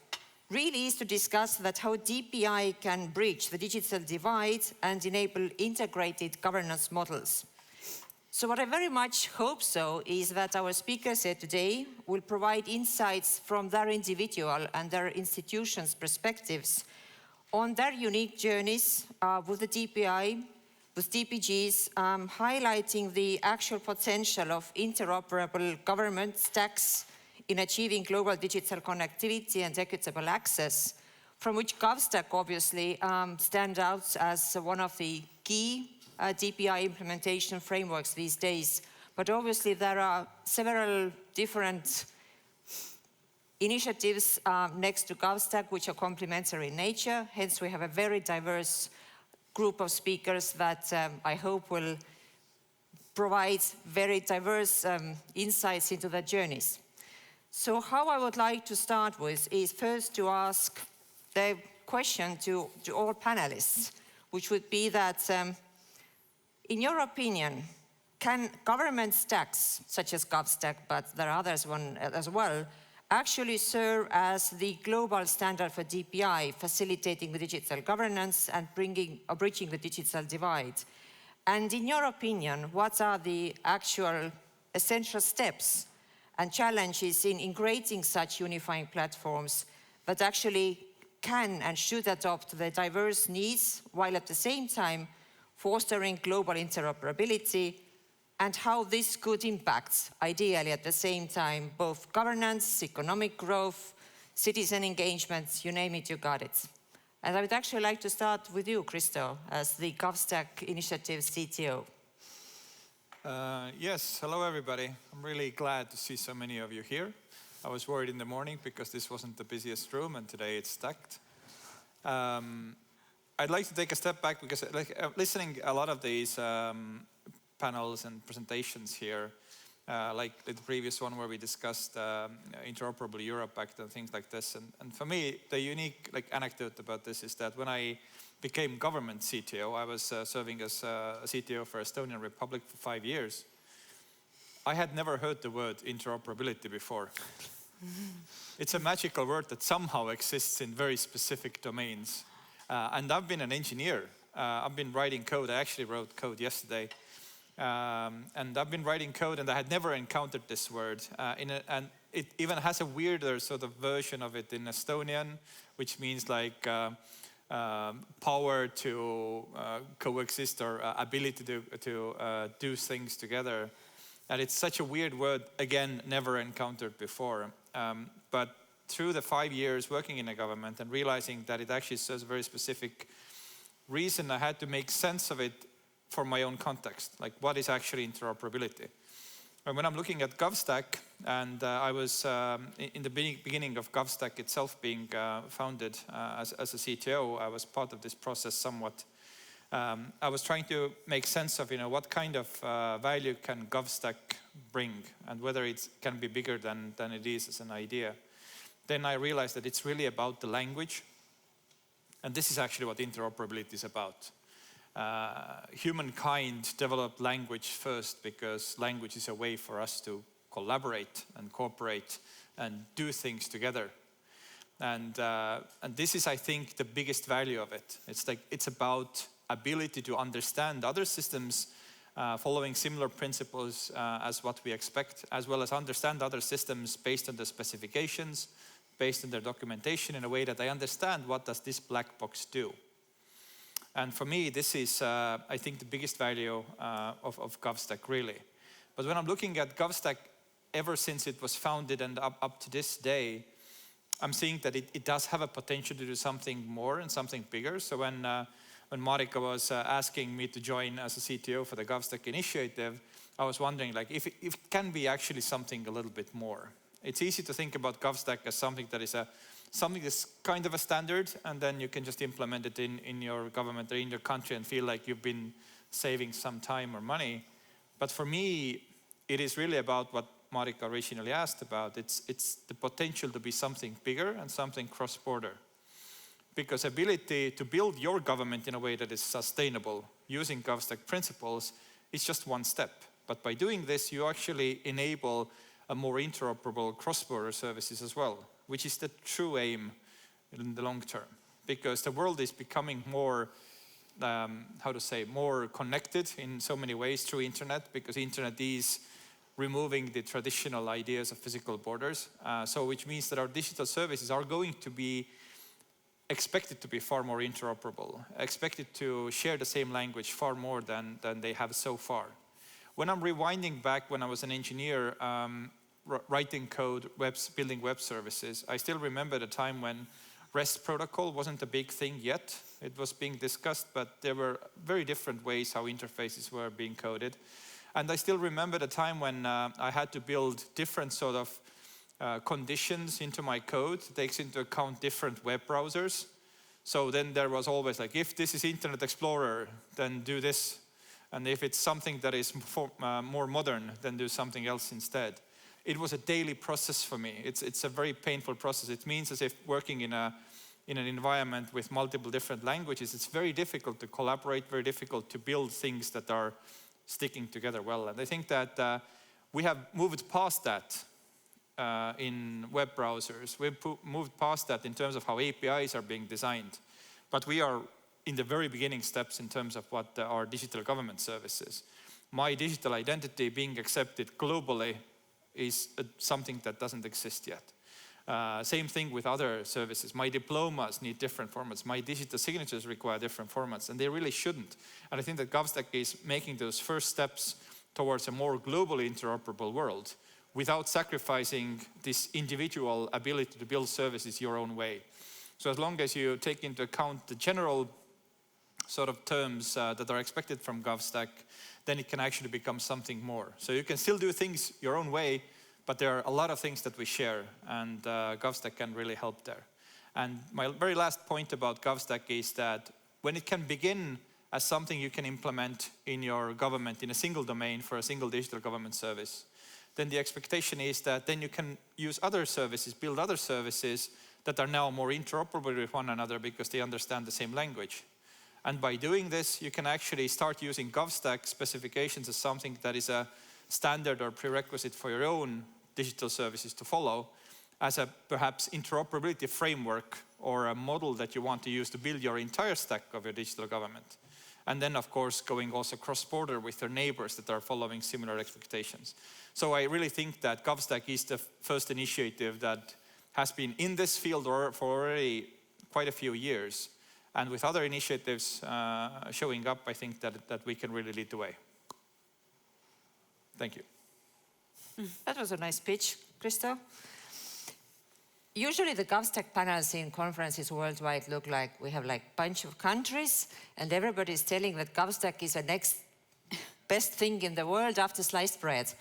really is to discuss that how DPI can bridge the digital divide and enable integrated governance models. So what I very much hope so is that our speakers here today will provide insights from their individual and their institutions' perspectives on their unique journeys with the DPI, with DPGs, highlighting the actual potential of interoperable government stacks in achieving global digital connectivity and equitable access from which GovStack obviously stands out as one of the key DPI implementation frameworks these days. But obviously there are several different initiatives next to GovStack which are complementary in nature. Hence we have a very diverse group of speakers that I hope will provide very diverse insights into their journeys. So how I would like to start with is first to ask the question to all panelists, which would be that, in your opinion, can government stacks, such as GovStack, but there are others as well, actually serve as the global standard for DPI, facilitating the digital governance and bridging the digital divide? And in your opinion, what are the actual essential steps and challenges in creating such unifying platforms that actually can and should adopt the diverse needs while at the same time fostering global interoperability, and how this could impact, ideally at the same time, both governance, economic growth, citizen engagement, you name it, you got it. And I would actually like to start with you, Kristo, as the GovStack Initiative CTO. Yes, hello everybody. I'm really glad to see so many of you here. I was worried in the morning because this wasn't the busiest room and today it's stacked. I'd like to take a step back because listening a lot of these panels and presentations here, like the previous one where we discussed Interoperable Europe Act and things like this. And for me, the unique anecdote about this is that when I became government CTO, I was serving as a CTO for Estonian Republic for 5 years. I had never heard the word interoperability before. It's a magical word that somehow exists in very specific domains. And I've been an engineer. I've been writing code. I actually wrote code yesterday. And I've been writing code and I had never encountered this word. And it even has a weirder sort of version of it in Estonian, which means like power to coexist or ability to do things together. And it's such a weird word, again, never encountered before. But through the 5 years working in a government and realizing that it actually serves a very specific reason, I had to make sense of it for my own context, like what is actually interoperability. And when I'm looking at GovStack, and I was in the beginning of GovStack itself being founded as a CTO, I was part of this process somewhat. I was trying to make sense of, what kind of value can GovStack bring and whether it can be bigger than it is as an idea. Then I realized that it's really about the language. And this is actually what interoperability is about. Humankind developed language first because language is a way for us to collaborate and cooperate and do things together. And this is, I think, the biggest value of it. It's about ability to understand other systems following similar principles as what we expect, as well as understand other systems based on the specifications, based on their documentation in a way that I understand what does this black box do. And for me, this is, I think, the biggest value of GovStack, really. But when I'm looking at GovStack, ever since it was founded and up to this day, I'm seeing that it does have a potential to do something more and something bigger. So when Marika was asking me to join as a CTO for the GovStack initiative, I was wondering if it can be actually something a little bit more. It's easy to think about GovStack as something that is something that's kind of a standard, and then you can just implement it in your government or in your country and feel like you've been saving some time or money. But for me, it is really about what Marika originally asked about. It's the potential to be something bigger and something cross-border. Because ability to build your government in a way that is sustainable using GovStack principles is just one step. But by doing this, you actually enable a more interoperable cross-border services as well, which is the true aim in the long term. Because the world is becoming more, more connected in so many ways through internet, because internet is removing the traditional ideas of physical borders. So which means that our digital services are going to be expected to be far more interoperable, expected to share the same language far more than they have so far. When I'm rewinding back when I was an engineer, writing code, building web services, I still remember the time when REST protocol wasn't a big thing yet. It was being discussed, but there were very different ways how interfaces were being coded. And I still remember the time when I had to build different sort of conditions into my code. It takes into account different web browsers. So then there was always like, if this is Internet Explorer, then do this. And if it's something that is more modern, then do something else instead. It was a daily process for me. It's a very painful process. It means as if working in an environment with multiple different languages, it's very difficult to collaborate, very difficult to build things that are sticking together well. And I think that we have moved past that in web browsers. We've moved past that in terms of how APIs are being designed. But we are in the very beginning steps in terms of what are digital government services. My digital identity being accepted globally is something that doesn't exist yet. Same thing with other services. My diplomas need different formats. My digital signatures require different formats, and they really shouldn't. And I think that GovStack is making those first steps towards a more globally interoperable world without sacrificing this individual ability to build services your own way. So as long as you take into account the general sort of terms that are expected from GovStack, then it can actually become something more. So you can still do things your own way, but there are a lot of things that we share, and GovStack can really help there. And my very last point about GovStack is that when it can begin as something you can implement in your government in a single domain for a single digital government service, then the expectation is that then you can use other services, build other services that are now more interoperable with one another because they understand the same language. And by doing this, you can actually start using GovStack specifications as something that is a standard or prerequisite for your own digital services to follow, as a perhaps interoperability framework or a model that you want to use to build your entire stack of your digital government. And then, of course, going also cross-border with your neighbors that are following similar expectations. So I really think that GovStack is the first initiative that has been in this field for already quite a few years. And with other initiatives showing up, I think that we can really lead the way. Thank you. That was a nice pitch, Kristo. Usually the GovStack panels in conferences worldwide look like we have like a bunch of countries and everybody's telling that GovStack is the next best thing in the world after sliced bread.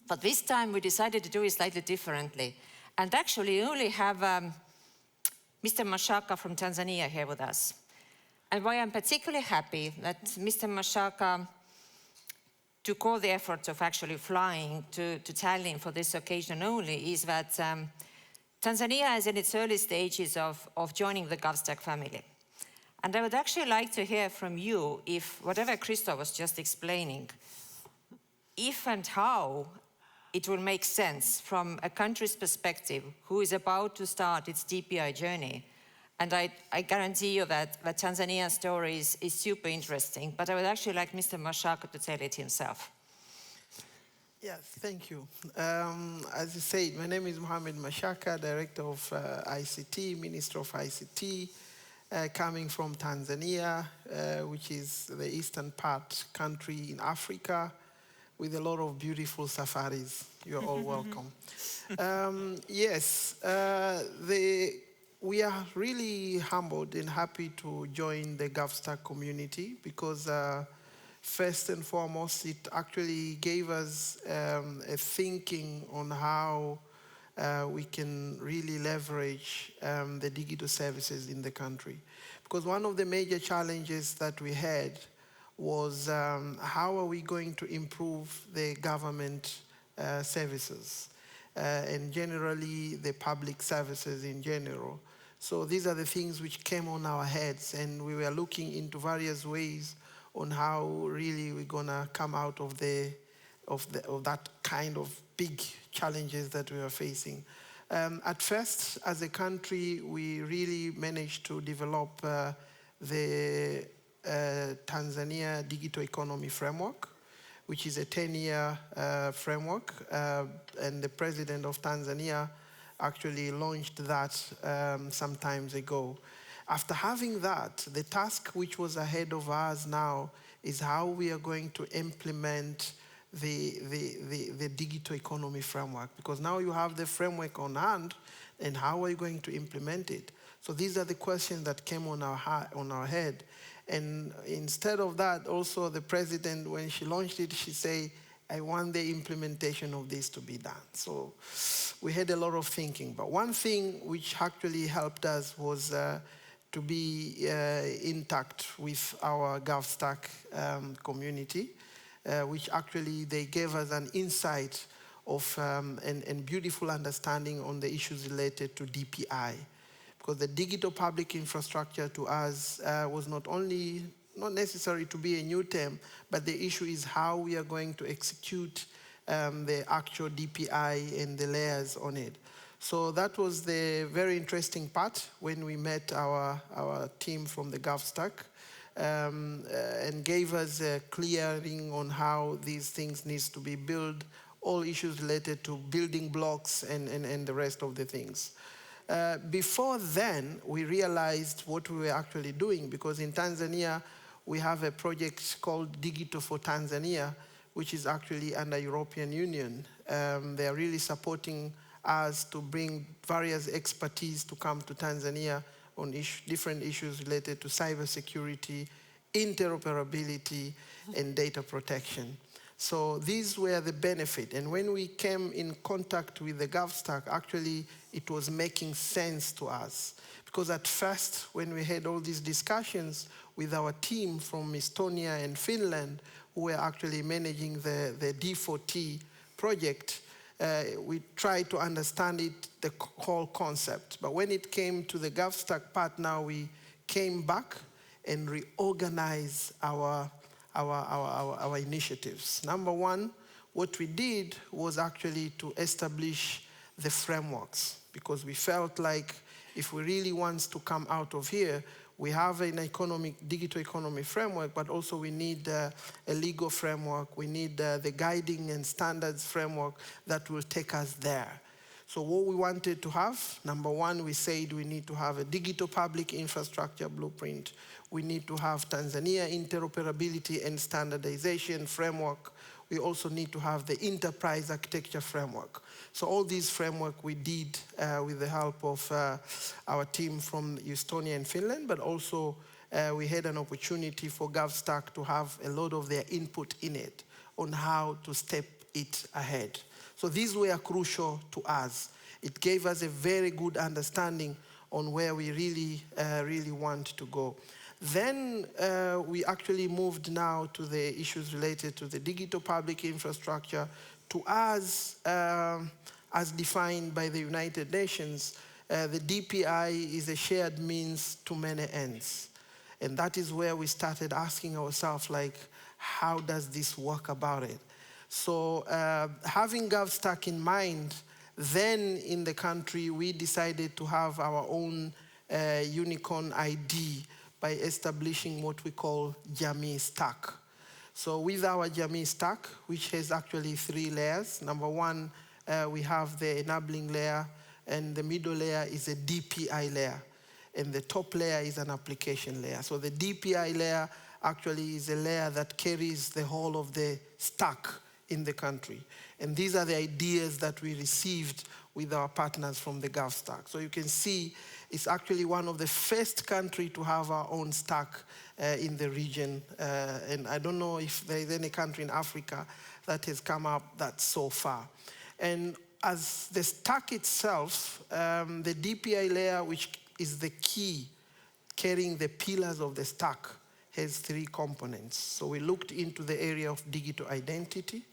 But this time we decided to do it slightly differently. And actually we only have Mr. Mashaka from Tanzania here with us. And why I'm particularly happy that Mr. Mashaka took all the efforts of actually flying to Tallinn for this occasion only is that Tanzania is in its early stages of joining the GovStack family. And I would actually like to hear from you if whatever Kristo was just explaining, if and how it will make sense from a country's perspective who is about to start its DPI journey. And I guarantee you that Tanzania's story is super interesting, but I would actually like Mr. Mashaka to tell it himself. Yes, thank you. As you said, my name is Mohamed Mashaka, Director of ICT, Minister of ICT, coming from Tanzania, which is the eastern part country in Africa, with a lot of beautiful safaris. You're all welcome. Yes, we are really humbled and happy to join the GovStack community because first and foremost, it actually gave us a thinking on how we can really leverage the digital services in the country. Because one of the major challenges that we had was how are we going to improve the government services and generally the public services in general. So these are the things which came on our heads, and we were looking into various ways on how really we're gonna come out of that kind of big challenges that we are facing. At first, as a country, we really managed to develop the Tanzania Digital Economy Framework, which is a 10-year framework, and the president of Tanzania actually launched that some time ago. After having that, the task which was ahead of us now is how we are going to implement the digital economy framework, because now you have the framework on hand, and how are you going to implement it? So these are the questions that came on our head. And instead of that, also the president, when she launched it, she said, I want the implementation of this to be done. So we had a lot of thinking. But one thing which actually helped us was to be intact with our GovStack community, which actually they gave us an insight of and beautiful understanding on the issues related to DPI. Because the digital public infrastructure to us was not necessary to be a new term, but the issue is how we are going to execute the actual DPI and the layers on it. So that was the very interesting part when we met our team from the GovStack and gave us a clearing on how these things needs to be built, all issues related to building blocks and the rest of the things. Before then, we realized what we were actually doing, because in Tanzania, we have a project called Digital for Tanzania, which is actually under European Union. They are really supporting us to bring various expertise to come to Tanzania on different issues related to cybersecurity, interoperability, and data protection. So these were the benefit. And when we came in contact with the GovStack, actually it was making sense to us. Because at first, when we had all these discussions with our team from Estonia and Finland, who were actually managing the D4T project, we tried to understand it, the whole concept. But when it came to the GovStack part now, we came back and reorganized our initiatives. Number one, what we did was actually to establish the frameworks, because we felt like if we really want to come out of here, we have an digital economy framework, but also we need a legal framework. We need the guiding and standards framework that will take us there. So what we wanted to have, number one, we said we need to have a digital public infrastructure blueprint. We need to have Tanzania interoperability and standardization framework. We also need to have the enterprise architecture framework. So all these framework we did with the help of our team from Estonia and Finland, but also we had an opportunity for GovStack to have a lot of their input in it on how to step it ahead. So these were crucial to us. It gave us a very good understanding on where we really want to go. Then we actually moved now to the issues related to the digital public infrastructure. To us, as defined by the United Nations, the DPI is a shared means to many ends. And that is where we started asking ourselves, like, how does this work about it? So having GovStack in mind, then in the country, we decided to have our own unicorn ID by establishing what we call Jamii Stack. So with our Jamii Stack, which has actually 3 layers. Number one, we have the enabling layer, and the middle layer is a DPI layer, and the top layer is an application layer. So the DPI layer actually is a layer that carries the whole of the stack in the country. And these are the ideas that we received with our partners from the GovStack. So you can see it's actually one of the first countries to have our own stack in the region. And I don't know if there is any country in Africa that has come up that so far. And as the stack itself, the DPI layer, which is the key carrying the pillars of the stack, has 3 components. So we looked into the area of digital identity,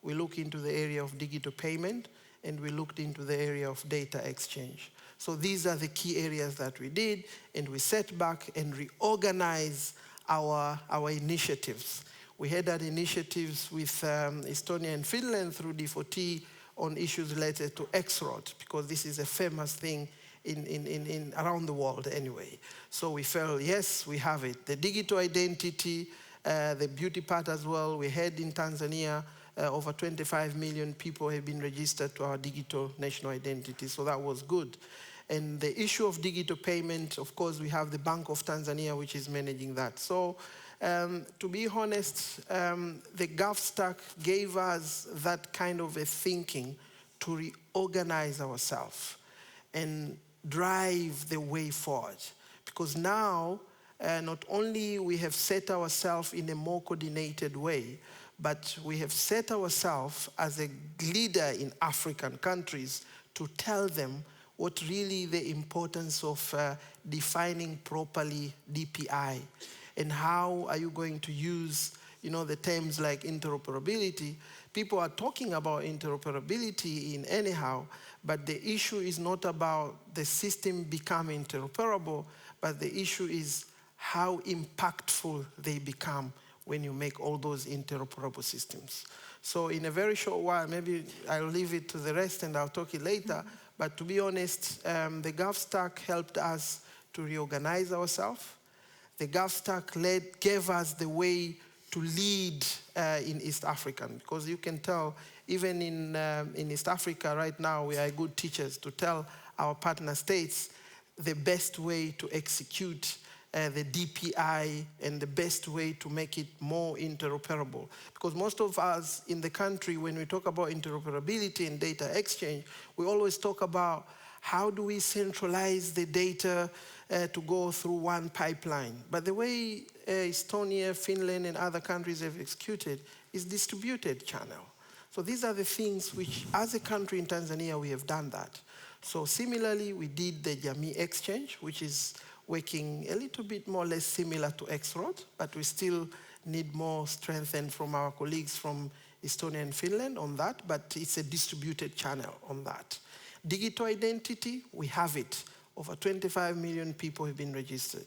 we looked into the area of digital payment, and we looked into the area of data exchange. So these are the key areas that we did, and we set back and reorganized our initiatives. We had that initiatives with Estonia and Finland through D4T on issues related to X-Road, because this is a famous thing in around the world anyway. So we felt, yes, we have it. The digital identity, the beauty part as well, we had in Tanzania, over 25 million people have been registered to our digital national identity, so that was good. And the issue of digital payment, of course, we have the Bank of Tanzania, which is managing that. So to be honest, the GovStack gave us that kind of a thinking to reorganize ourselves. And drive the way forward. Because now, not only we have set ourselves in a more coordinated way, but we have set ourselves as a leader in African countries to tell them what really the importance of defining properly DPI, and how are you going to use, the terms like interoperability. People are talking about interoperability in anyhow, but the issue is not about the system becoming interoperable, but the issue is how impactful they become when you make all those interoperable systems. So in a very short while, maybe I'll leave it to the rest and I'll talk it later, but to be honest, the GovStack helped us to reorganize ourselves. The GovStack gave us the way to lead in East Africa, because you can tell, even in East Africa right now, we are good teachers to tell our partner states the best way to execute the DPI and the best way to make it more interoperable. Because most of us in the country, when we talk about interoperability and data exchange, we always talk about how do we centralize the data to go through one pipeline. But the way Estonia, Finland, and other countries have executed is distributed channel. So these are the things which, as a country in Tanzania, we have done that. So similarly, we did the Jamii Exchange, which is working a little bit more or less similar to X-Road, but we still need more strengthened from our colleagues from Estonia and Finland on that, but it's a distributed channel on that. Digital identity, we have it. Over 25 million people have been registered.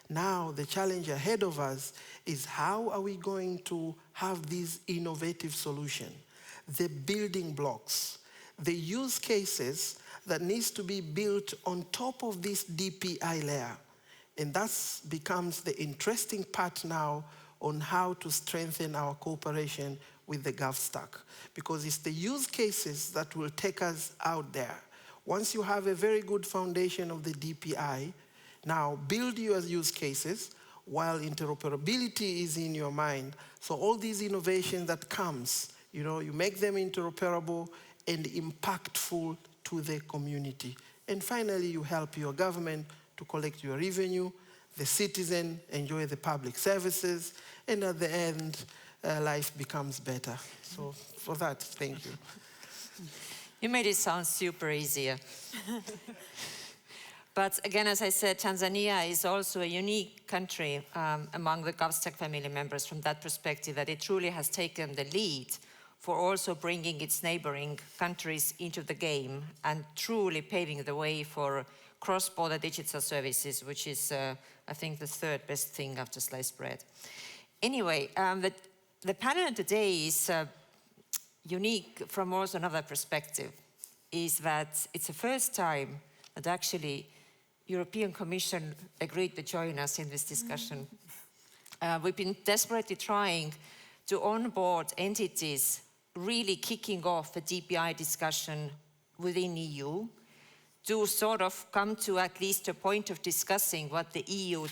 Now, the challenge ahead of us is how are we going to have these innovative solutions, the building blocks, the use cases that needs to be built on top of this DPI layer. And that becomes the interesting part now on how to strengthen our cooperation with the GovStack, because it's the use cases that will take us out there. Once you have a very good foundation of the DPI, now build your use cases while interoperability is in your mind. So all these innovations that comes, you make them interoperable and impactful to the community. And finally, you help your government to collect your revenue, the citizen enjoy the public services, and at the end, life becomes better. So for that, thank you. You made it sound super easy. But again, as I said, Tanzania is also a unique country among the GovStack family members from that perspective, that it truly has taken the lead for also bringing its neighboring countries into the game and truly paving the way for cross-border digital services, which is, I think, the third best thing after sliced bread. Anyway, the panel today is unique from also another perspective, is that it's the first time that actually European Commission agreed to join us in this discussion. We've been desperately trying to onboard entities really kicking off a DPI discussion within EU, to sort of come to at least a point of discussing what the EU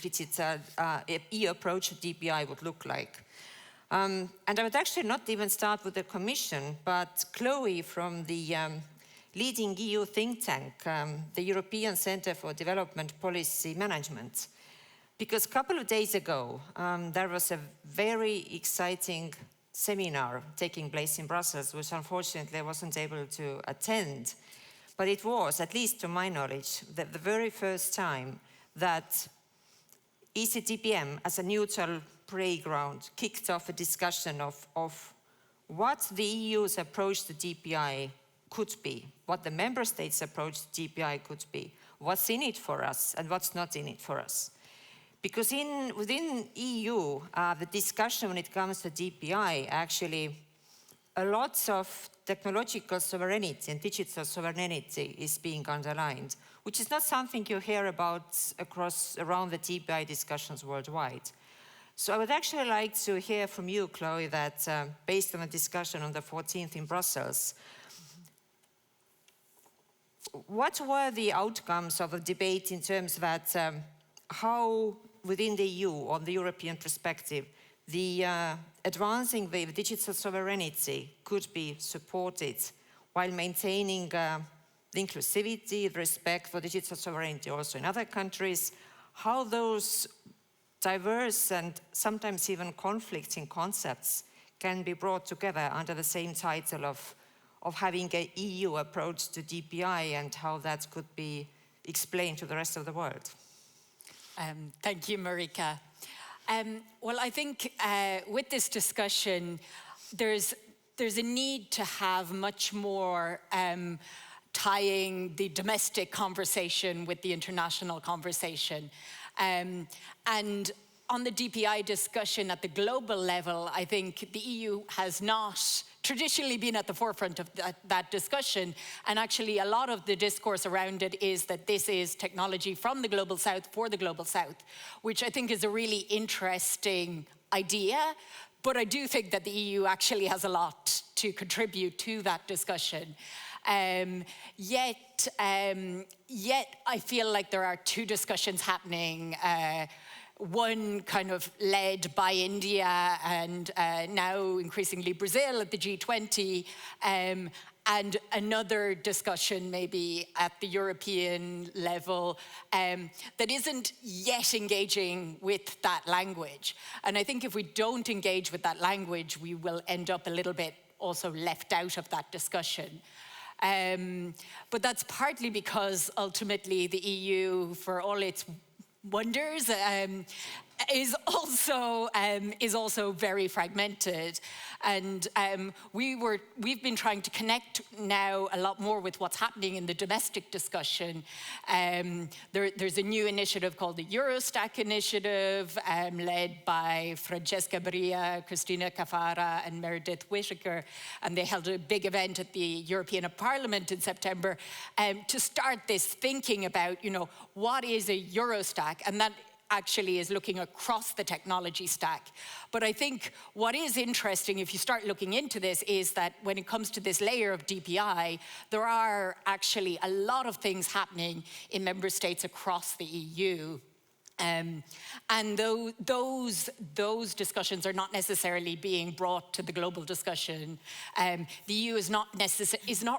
approach to DPI would look like. And I would actually not even start with the Commission, but Chloe from the leading EU think tank, the European Centre for Development Policy Management. Because a couple of days ago, there was a very exciting seminar taking place in Brussels, which unfortunately I wasn't able to attend. But it was, at least to my knowledge, the very first time that ECDPM, as a neutral playground, kicked off a discussion of what the EU's approach to DPI could be, what the member states' approach to DPI could be, what's in it for us and what's not in it for us. Because within EU, the discussion when it comes to DPI, actually, a lot of technological sovereignty and digital sovereignty is being underlined, which is not something you hear about around the DPI discussions worldwide. So I would actually like to hear from you, Chloe, that based on the discussion on the 14th in Brussels, what were the outcomes of the debate in terms that how within the EU, on the European perspective, the advancing the digital sovereignty could be supported while maintaining the the inclusivity, the respect for digital sovereignty also in other countries, how those diverse and sometimes even conflicting concepts can be brought together under the same title of having an EU approach to DPI, and how that could be explained to the rest of the world. Thank you, Marika. Well, I think with this discussion, there's a need to have much more tying the domestic conversation with the international conversation. And on the DPI discussion at the global level, I think the EU has not traditionally been at the forefront of that discussion. And actually, a lot of the discourse around it is that this is technology from the Global South for the Global South, which I think is a really interesting idea. But I do think that the EU actually has a lot to contribute to that discussion. Yet I feel like there are two discussions happening. One kind of led by India and now increasingly Brazil at the G20, and another discussion maybe at the European level that isn't yet engaging with that language. And I think if we don't engage with that language, we will end up a little bit also left out of that discussion. But that's partly because ultimately the EU, for all its wonders, is also very fragmented, and we've been trying to connect now a lot more with what's happening in the domestic discussion. There's a new initiative called the Eurostack initiative, led by Francesca Bria, Christina Cafara, and Meredith Whittaker, and they held a big event at the European Parliament in September to start this thinking about, what is a Eurostack, and that actually is looking across the technology stack. But I think what is interesting, if you start looking into this, is that when it comes to this layer of DPI, there are actually a lot of things happening in member states across the EU. And those discussions are not necessarily being brought to the global discussion. The EU is not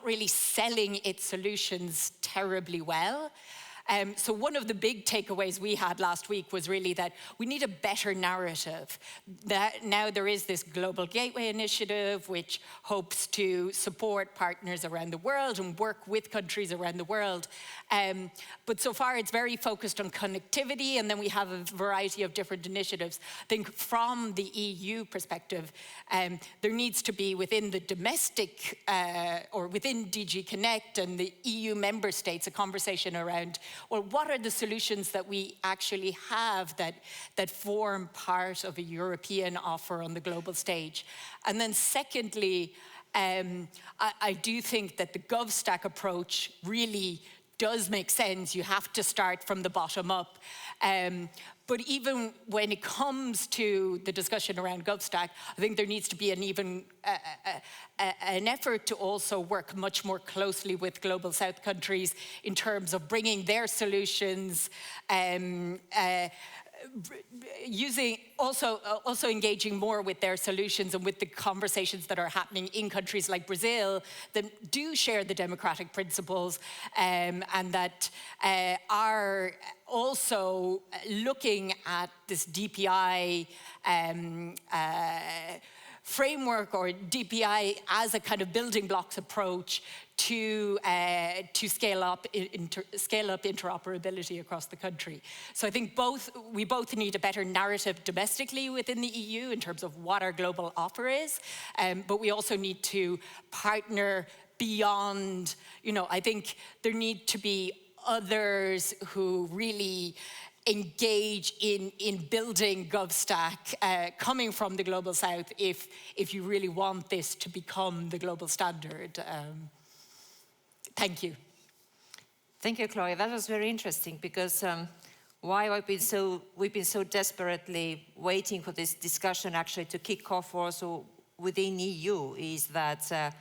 really selling its solutions terribly well. So one of the big takeaways we had last week was really that we need a better narrative. That now there is this Global Gateway Initiative, which hopes to support partners around the world and work with countries around the world. But so far it's very focused on connectivity, and then we have a variety of different initiatives. I think from the EU perspective, there needs to be within the domestic, or within DG Connect and the EU member states, a conversation around, well, what are the solutions that we actually have that form part of a European offer on the global stage? And then secondly, I do think that the GovStack approach really does make sense. You have to start from the bottom up. But even when it comes to the discussion around GovStack, I think there needs to be an effort to also work much more closely with Global South countries in terms of bringing their solutions, also engaging more with their solutions and with the conversations that are happening in countries like Brazil that do share the democratic principles, and that are also looking at this DPI framework, or DPI as a kind of building blocks approach to scale up interoperability across the country. So I think we both need a better narrative domestically within the EU in terms of what our global offer is, but we also need to partner beyond, I think there need to be others who really engage in building GovStack coming from the Global South if you really want this to become the global standard. Thank you. Thank you, Claudia. That was very interesting, because why we've been so desperately waiting for this discussion actually to kick off also within EU is that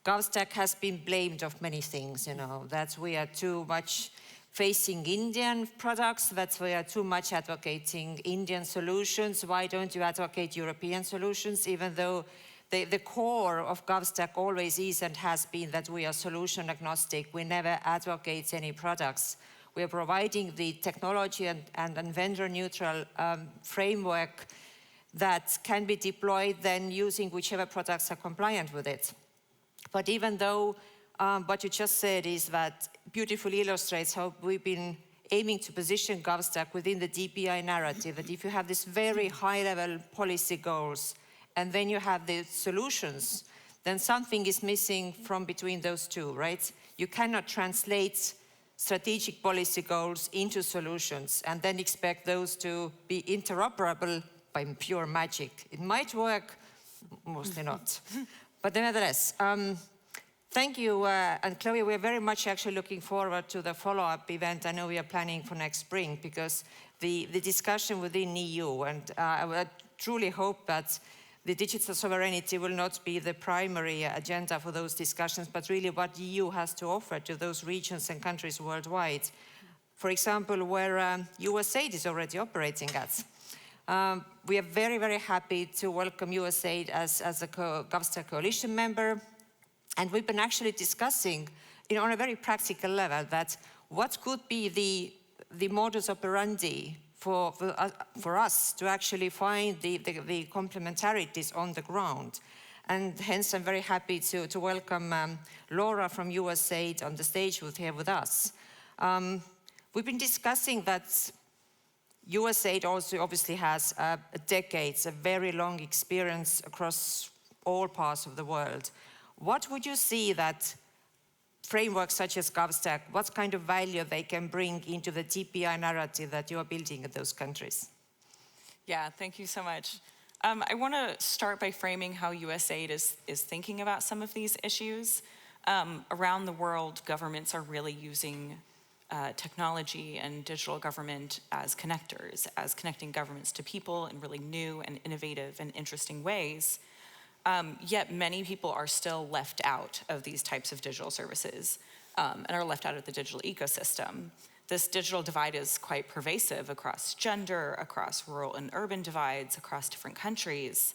GovStack has been blamed of many things, that we are too much facing Indian products, that we are too much advocating Indian solutions. Why don't you advocate European solutions, even though the core of GovStack always is and has been that we are solution agnostic. We never advocate any products. We are providing the technology and vendor neutral framework that can be deployed then using whichever products are compliant with it. But even though what you just said is that beautifully illustrates how we've been aiming to position GovStack within the DPI narrative, that if you have this very high-level policy goals, and then you have the solutions, then something is missing from between those two, right? You cannot translate strategic policy goals into solutions and then expect those to be interoperable by pure magic. It might work, mostly not. But nevertheless, thank you, and Claudia, we're very much actually looking forward to the follow-up event. I know we are planning for next spring because the discussion within EU, and I truly hope that the digital sovereignty will not be the primary agenda for those discussions, but really what the EU has to offer to those regions and countries worldwide. For example, where USAID is already operating at. We are very, very happy to welcome USAID as a GovStack coalition member. And we've been actually discussing, on a very practical level, that what could be the modus operandi for us to actually find the complementarities on the ground. And hence, I'm very happy to welcome Laura from USAID on the stage here with us. We've been discussing that USAID also obviously has decades, a very long experience across all parts of the world. What would you see that frameworks such as GovStack, what kind of value they can bring into the DPI narrative that you are building in those countries? Yeah, thank you so much. I want to start by framing how USAID is thinking about some of these issues. Around the world, governments are really using technology and digital government as connectors, as connecting governments to people in really new and innovative and interesting ways. Yet many people are still left out of these types of digital services and are left out of the digital ecosystem. This digital divide is quite pervasive across gender, across rural and urban divides, across different countries.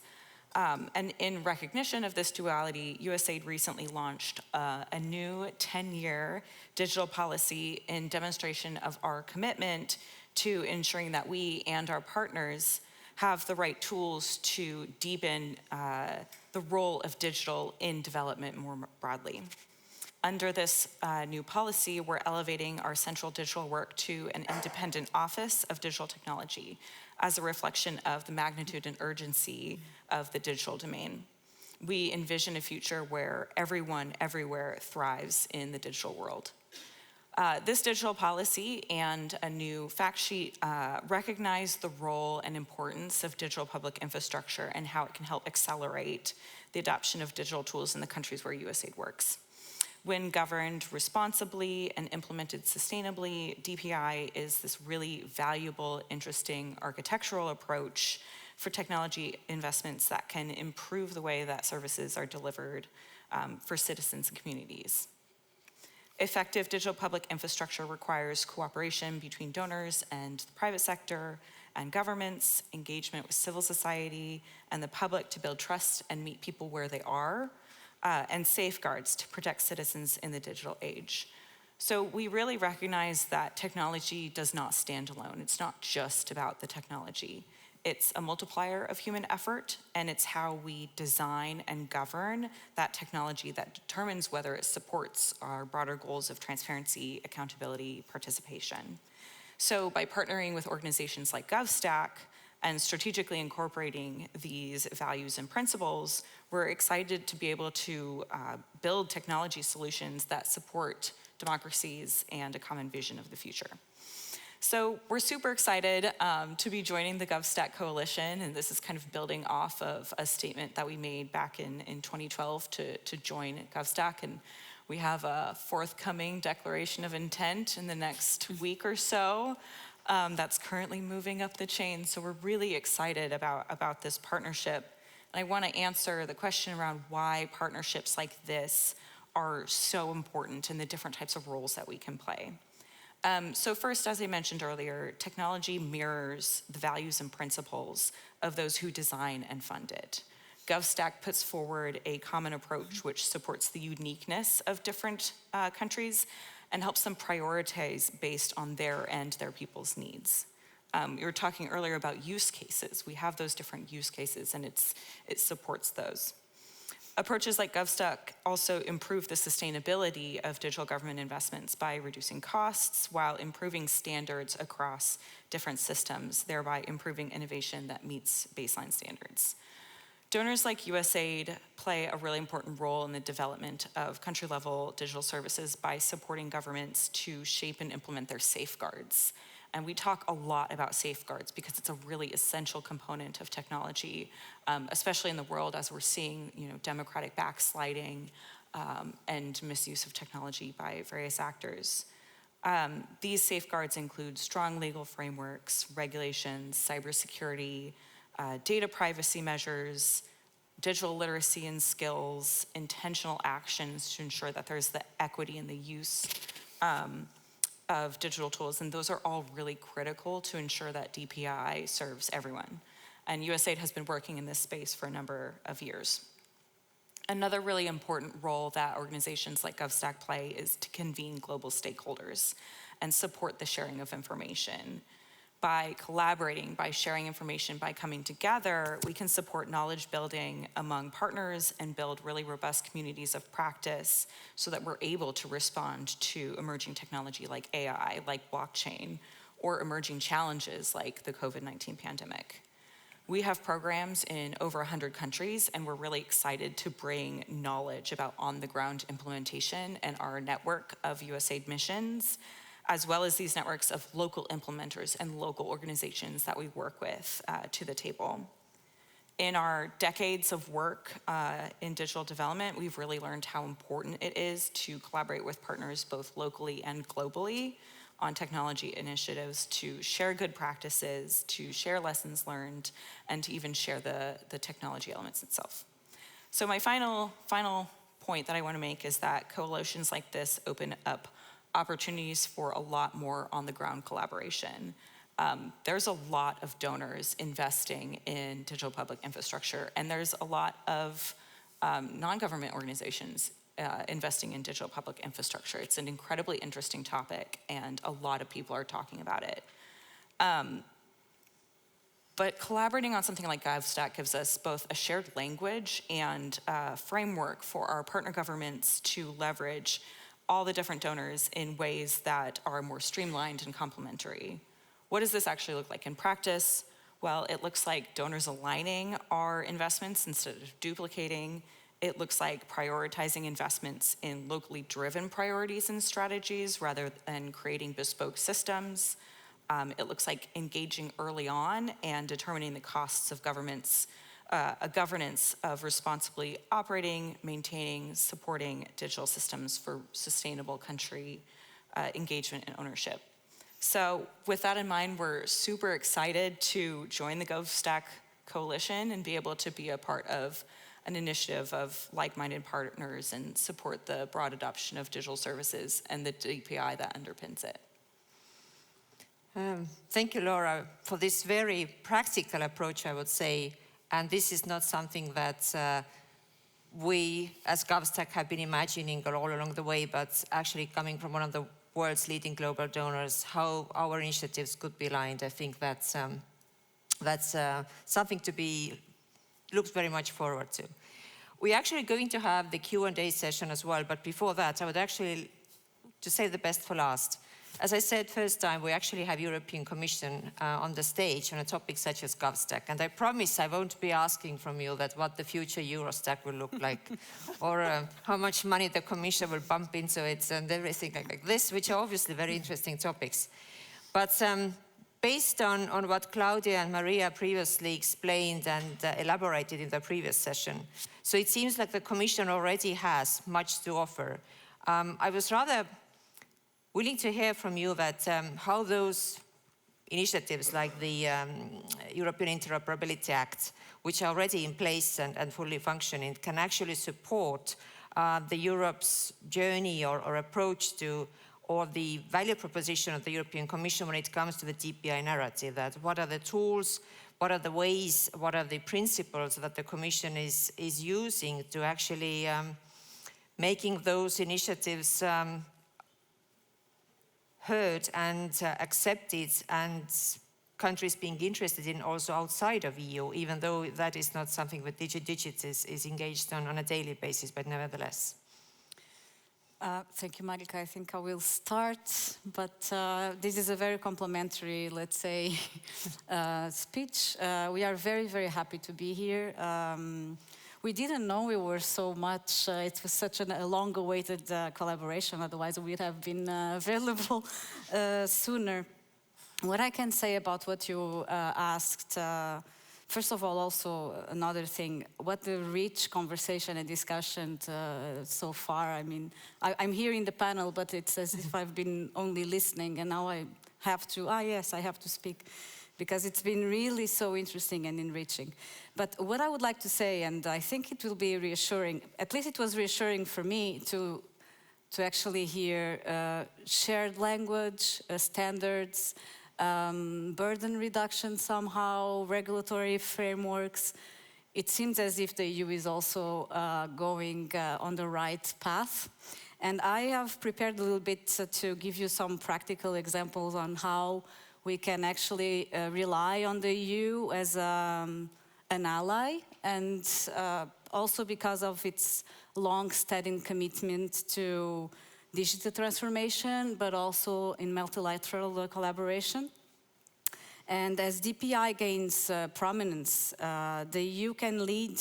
And in recognition of this duality, USAID recently launched a new 10-year digital policy in demonstration of our commitment to ensuring that we and our partners have the right tools to deepen the role of digital in development more broadly. Under this new policy, we're elevating our central digital work to an independent office of digital technology as a reflection of the magnitude and urgency of the digital domain. We envision a future where everyone, everywhere thrives in the digital world. This digital policy and a new fact sheet recognize the role and importance of digital public infrastructure and how it can help accelerate the adoption of digital tools in the countries where USAID works. When governed responsibly and implemented sustainably, DPI is this really valuable, interesting architectural approach for technology investments that can improve the way that services are delivered for citizens and communities. Effective digital public infrastructure requires cooperation between donors and the private sector and governments, engagement with civil society and the public to build trust and meet people where they are, and safeguards to protect citizens in the digital age. So we really recognize that technology does not stand alone. It's not just about the technology. It's a multiplier of human effort, and it's how we design and govern that technology that determines whether it supports our broader goals of transparency, accountability, participation. So by partnering with organizations like GovStack and strategically incorporating these values and principles, we're excited to be able to build technology solutions that support democracies and a common vision of the future. So we're super excited to be joining the GovStack Coalition, and this is kind of building off of a statement that we made back in 2012 to join GovStack, and we have a forthcoming declaration of intent in the next week or so that's currently moving up the chain, so we're really excited about this partnership. And I want to answer the question around why partnerships like this are so important and the different types of roles that we can play. So first, as I mentioned earlier, technology mirrors the values and principles of those who design and fund it. GovStack puts forward a common approach which supports the uniqueness of different countries and helps them prioritize based on their and their people's needs. You were talking earlier about use cases. We have those different use cases and it supports those. Approaches like GovStack also improve the sustainability of digital government investments by reducing costs while improving standards across different systems, thereby improving innovation that meets baseline standards. Donors like USAID play a really important role in the development of country-level digital services by supporting governments to shape and implement their safeguards. And we talk a lot about safeguards because it's a really essential component of technology, especially in the world as we're seeing, democratic backsliding and misuse of technology by various actors. These safeguards include strong legal frameworks, regulations, cybersecurity, data privacy measures, digital literacy and skills, intentional actions to ensure that there's the equity in the use of digital tools, and those are all really critical to ensure that DPI serves everyone. And USAID has been working in this space for a number of years. Another really important role that organizations like GovStack play is to convene global stakeholders and support the sharing of information. By collaborating, by sharing information, by coming together, we can support knowledge building among partners and build really robust communities of practice so that we're able to respond to emerging technology like AI, like blockchain, or emerging challenges like the COVID-19 pandemic. We have programs in over 100 countries, and we're really excited to bring knowledge about on-the-ground implementation and our network of USAID missions, as well as these networks of local implementers and local organizations that we work with to the table. In our decades of work in digital development, we've really learned how important it is to collaborate with partners both locally and globally on technology initiatives to share good practices, to share lessons learned, and to even share the technology elements itself. So my final point that I want to make is that coalitions like this open up opportunities for a lot more on-the-ground collaboration. There's a lot of donors investing in digital public infrastructure, and there's a lot of non-government organizations investing in digital public infrastructure. It's an incredibly interesting topic, and a lot of people are talking about it. But collaborating on something like GovStack gives us both a shared language and a framework for our partner governments to leverage all the different donors in ways that are more streamlined and complementary. What does this actually look like in practice? Well, it looks like donors aligning our investments instead of duplicating. It looks like prioritizing investments in locally driven priorities and strategies rather than creating bespoke systems. It looks like engaging early on and determining the costs of governments, a governance of responsibly operating, maintaining, supporting digital systems for sustainable country engagement and ownership. So with that in mind, we're super excited to join the GovStack coalition and be able to be a part of an initiative of like-minded partners and support the broad adoption of digital services and the DPI that underpins it. Thank you, Laura, for this very practical approach, I would say. And this is not something that we, as GovStack, have been imagining all along the way, but actually coming from one of the world's leading global donors, how our initiatives could be aligned. I think that's something to be looked very much forward to. We're actually going to have the Q&A session as well, but before that, I would actually to save the best for last. As I said first time, we actually have European Commission on the stage on a topic such as GovStack. And I promise I won't be asking from you that what the future Eurostack will look like or how much money the Commission will bump into it and everything like this, which are obviously very interesting topics. But based on what Claudia and Maria previously explained and elaborated in the previous session, so it seems like the Commission already has much to offer. I was rather willing to hear from you that how those initiatives like the European Interoperability Act, which are already in place and fully functioning, can actually support the Europe's journey or approach to, or the value proposition of the European Commission when it comes to the DPI narrative, that what are the tools what are the ways, what are the principles that the Commission is using to actually making those initiatives heard and accepted, and countries being interested in also outside of EU, even though that is not something that Digit is engaged on a daily basis, but nevertheless. Thank you, Marika. I think I will start, but this is a very complimentary, let's say, speech. We are very, very happy to be here. We didn't know we were so much, it was such a long-awaited collaboration, otherwise we would have been available sooner. What I can say about what you asked, first of all, also another thing, what a rich conversation and discussion so far. I mean, I'm here in the panel, but it's as if I've been only listening, and now I have to, yes, I have to speak, because it's been really so interesting and enriching. But what I would like to say, and I think it will be reassuring, at least it was reassuring for me to actually hear shared language, standards, burden reduction somehow, regulatory frameworks. It seems as if the EU is also going on the right path. And I have prepared a little bit to give you some practical examples on how we can actually rely on the EU as an ally, and also because of its long-standing commitment to digital transformation, but also in multilateral collaboration. And as DPI gains prominence, the EU can lead,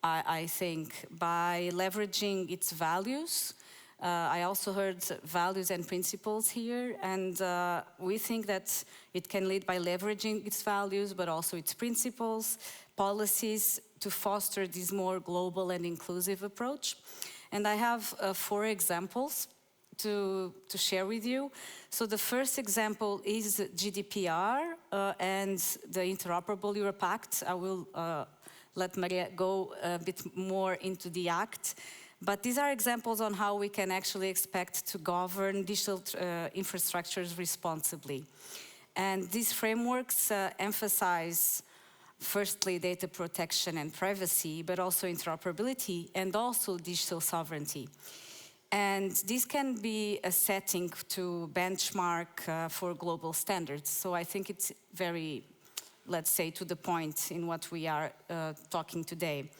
I think, by leveraging its values. I also heard values and principles here, and we think that it can lead by leveraging its values, but also its principles, policies, to foster this more global and inclusive approach. And I have 4 examples to share with you. So the first example is GDPR and the Interoperable Europe Act. I will let Maria go a bit more into the act. But these are examples on how we can actually expect to govern digital infrastructures responsibly. And these frameworks emphasize, firstly, data protection and privacy, but also interoperability and also digital sovereignty. And this can be a setting to benchmark for global standards. So I think it's very, let's say, to the point in what we are talking today.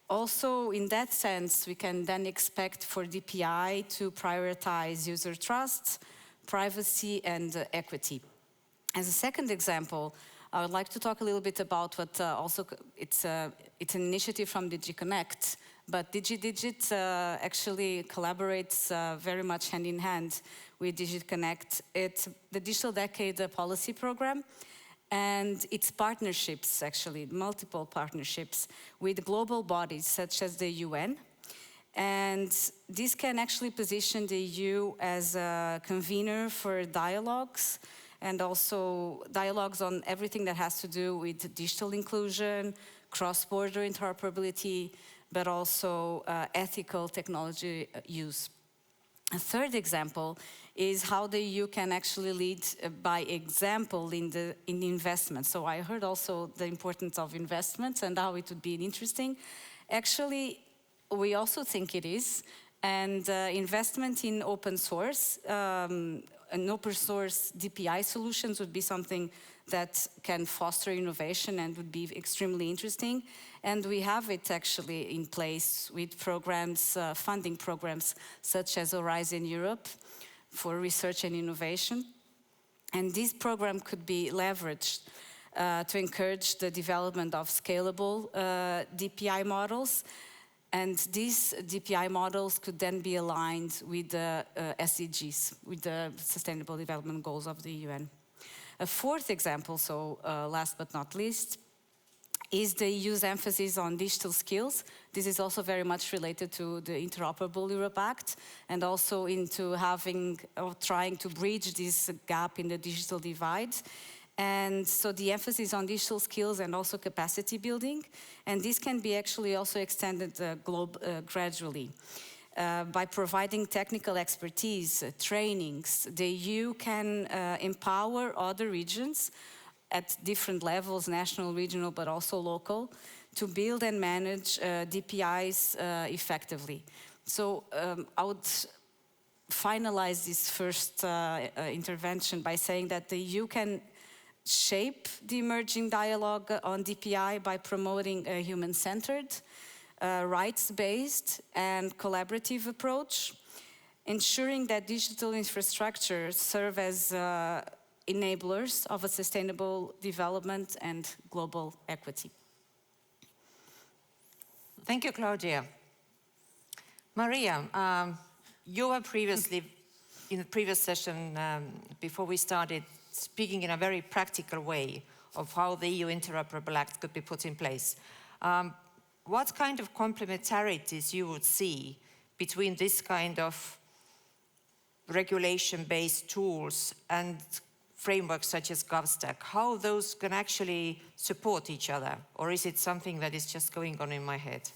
Also, in that sense, we can then expect for DPI to prioritize user trust, privacy, and equity. As a second example, I would like to talk a little bit about what also, it's an initiative from DigiConnect, but DigiDigit actually collaborates very much hand in hand with DigiConnect. It's the Digital Decade Policy Program, and its partnerships, actually, multiple partnerships with global bodies such as the UN. And this can actually position the EU as a convener for dialogues, and also dialogues on everything that has to do with digital inclusion, cross-border interoperability, but also ethical technology use. A third example is how the EU can actually lead by example in the investment. So I heard also the importance of investments and how it would be interesting. Actually, we also think it is, and investment in open source, and open source DPI solutions would be something that can foster innovation and would be extremely interesting. And we have it actually in place with programs, funding programs such as Horizon Europe for research and innovation. And this program could be leveraged to encourage the development of scalable DPI models. And these DPI models could then be aligned with the SDGs, with the Sustainable Development Goals of the UN. A fourth example, so last but not least, is the EU's emphasis on digital skills. This is also very much related to the Interoperable Europe Act, and also into having, or trying to bridge this gap in the digital divide. And so the emphasis on digital skills and also capacity building, and this can be actually also extended gradually. By providing technical expertise, trainings, the EU can empower other regions at different levels, national, regional, but also local, to build and manage DPIs effectively. So I would finalize this first intervention by saying that the EU can shape the emerging dialogue on DPI by promoting a human-centered, rights-based and collaborative approach, ensuring that digital infrastructure serve as enablers of a sustainable development and global equity. Thank you, Claudia. Maria, you were previously, in the previous session, before we started, speaking in a very practical way of how the EU Interoperable Act could be put in place. What kind of complementarities you would see between this kind of regulation-based tools and frameworks such as GovStack? How those can actually support each other? Or is it something that is just going on in my head?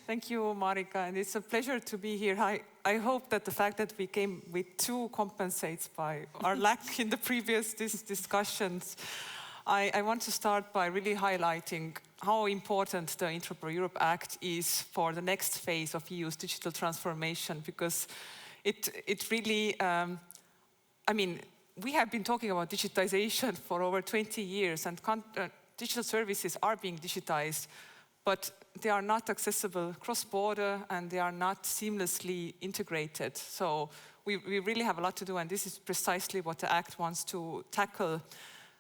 Thank you, Marika, and it's a pleasure to be here. I hope that the fact that we came with two compensates by our lack in the previous discussions. I want to start by really highlighting how important the Interoperable Europe Act is for the next phase of EU's digital transformation, because it really, I mean, we have been talking about digitization for over 20 years, and digital services are being digitized, but they are not accessible cross-border and they are not seamlessly integrated. So we really have a lot to do, and this is precisely what the Act wants to tackle.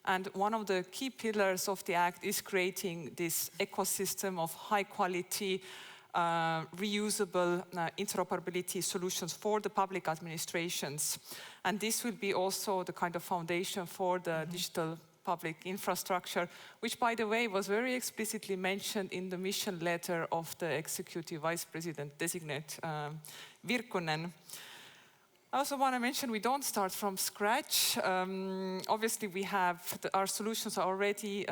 And one of the key pillars of the Act is creating this ecosystem of high-quality, reusable interoperability solutions for the public administrations. And this will be also the kind of foundation for the digital public infrastructure, which, by the way, was very explicitly mentioned in the mission letter of the Executive Vice President designate Virkkunen. I also want to mention we don't start from scratch. Obviously, we have our solutions are already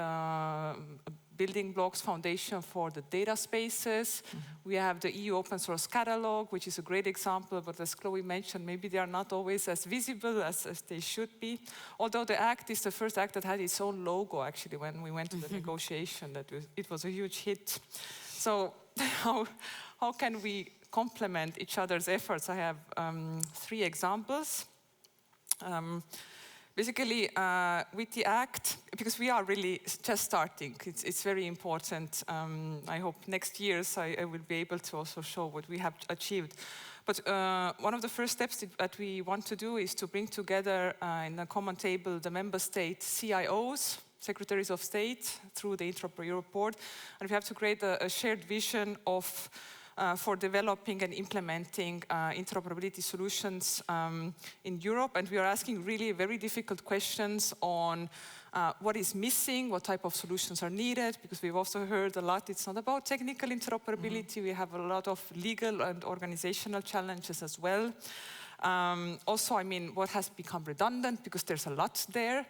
building blocks foundation for the data spaces. We have the EU open source catalog, which is a great example, but as Chloe mentioned, maybe they are not always as visible as they should be. Although the Act is the first Act that had its own logo, actually, when we went to the negotiation, it was a huge hit. So how can we complement each other's efforts? I have 3 examples. Basically, with the Act, because we are really just starting, it's very important. I hope next year I will be able to also show what we have achieved. But one of the first steps that we want to do is to bring together in a common table the member state CIOs, Secretaries of State, through the Interoperable Europe Board. And we have to create a shared vision of for developing and implementing interoperability solutions in Europe. And we are asking really very difficult questions on what is missing, what type of solutions are needed, because we've also heard a lot, it's not about technical interoperability, we have a lot of legal and organizational challenges as well. Also, I mean, what has become redundant, because there's a lot there.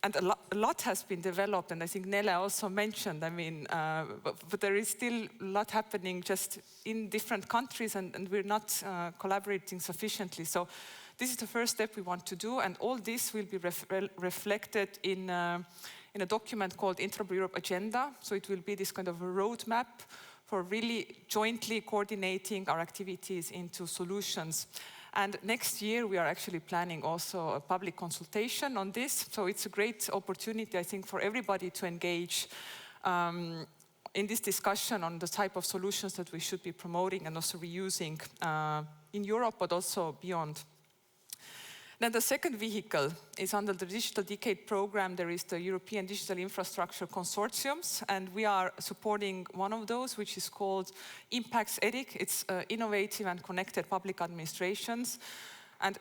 And a lot has been developed, and I think Nele also mentioned, I mean, but there is still a lot happening just in different countries, and we're not collaborating sufficiently. So this is the first step we want to do, and all this will be reflected in a document called Interoperable Europe Agenda. So it will be this kind of a roadmap for really jointly coordinating our activities into solutions. And next year, we are actually planning also a public consultation on this. So it's a great opportunity, I think, for everybody to engage in this discussion on the type of solutions that we should be promoting and also reusing in Europe, but also beyond. Then the second vehicle is under the Digital Decade program. There is the European Digital Infrastructure Consortiums, and we are supporting one of those, which is called Impacts EDIC. It's Innovative and Connected Public Administrations. And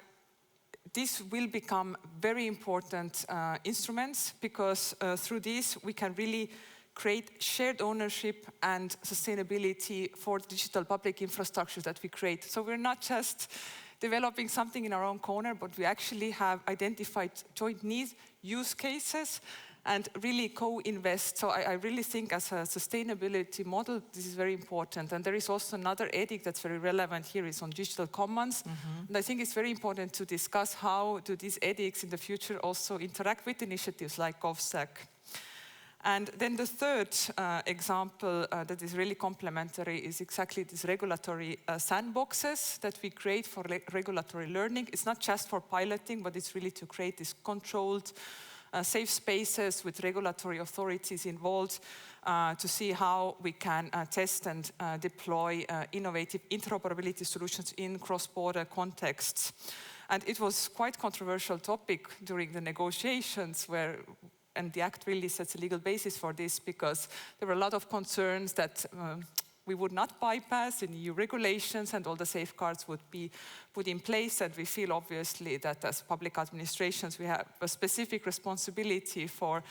this will become very important instruments, because through this we can really create shared ownership and sustainability for digital public infrastructures that we create. So we're not just developing something in our own corner, but we actually have identified joint needs, use cases, and really co-invest. So I really think as a sustainability model, this is very important. And there is also another edict that's very relevant here is on digital commons. And I think it's very important to discuss how do these edicts in the future also interact with initiatives like GovStack. And then the third example that is really complementary is exactly these regulatory sandboxes that we create for regulatory learning. It's not just for piloting, but it's really to create these controlled, safe spaces with regulatory authorities involved to see how we can test and deploy innovative interoperability solutions in cross-border contexts. And it was quite a controversial topic during the negotiations and the Act really sets a legal basis for this because there were a lot of concerns that we would not bypass in EU regulations and all the safeguards would be put in place. And we feel obviously that as public administrations, we have a specific responsibility for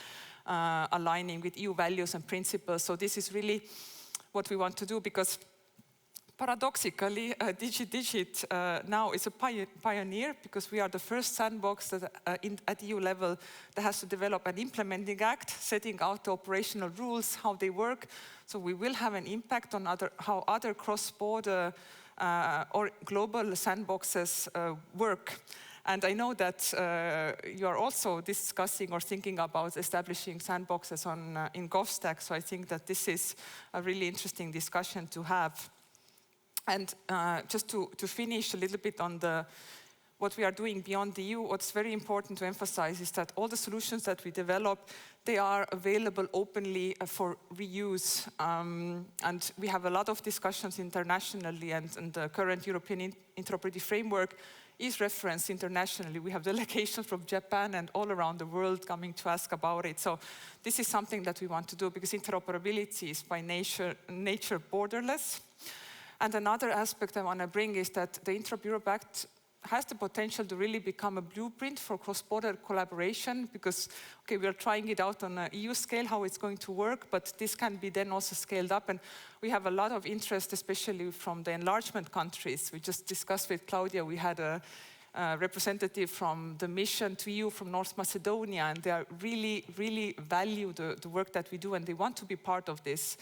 aligning with EU values and principles. So this is really what we want to do because paradoxically, DigiDigit now is a pioneer because we are the first sandbox that, at EU level that has to develop an implementing act, setting out the operational rules, how they work. So we will have an impact on how other cross-border or global sandboxes work. And I know that you are also discussing or thinking about establishing sandboxes in GovStack. So I think that this is a really interesting discussion to have. And just to finish a little bit on what we are doing beyond the EU, what's very important to emphasize is that all the solutions that we develop, they are available openly for reuse. And we have a lot of discussions internationally, and the current European interoperability framework is referenced internationally. We have delegations from Japan and all around the world coming to ask about it. So this is something that we want to do because interoperability is by nature borderless. And another aspect I want to bring is that the Interoperable Act has the potential to really become a blueprint for cross-border collaboration because, okay, we are trying it out on an EU scale, how it's going to work, but this can be then also scaled up. And we have a lot of interest, especially from the enlargement countries. We just discussed with Claudia, we had a representative from the mission to EU from North Macedonia, and they really value the work that we do, and they want to be part of this.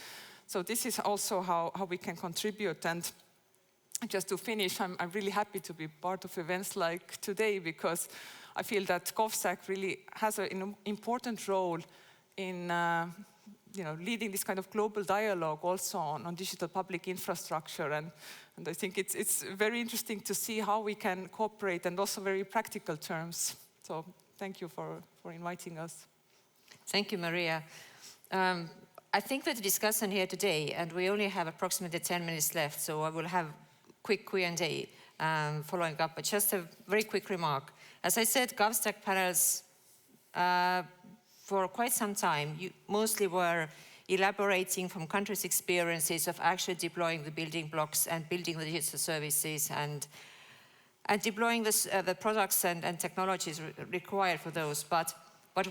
So this is also how we can contribute. And just to finish, I'm really happy to be part of events like today because I feel that GovStack really has an important role in leading this kind of global dialogue also on digital public infrastructure. And I think it's very interesting to see how we can cooperate and also very practical terms. So thank you for inviting us. Thank you, Maria. I think that the discussion here today, and we only have approximately 10 minutes left, so I will have quick Q&A following up, but just a very quick remark. As I said, GovStack panels for quite some time, you mostly were elaborating from countries' experiences of actually deploying the building blocks and building the digital services and deploying the products and technologies required for those. But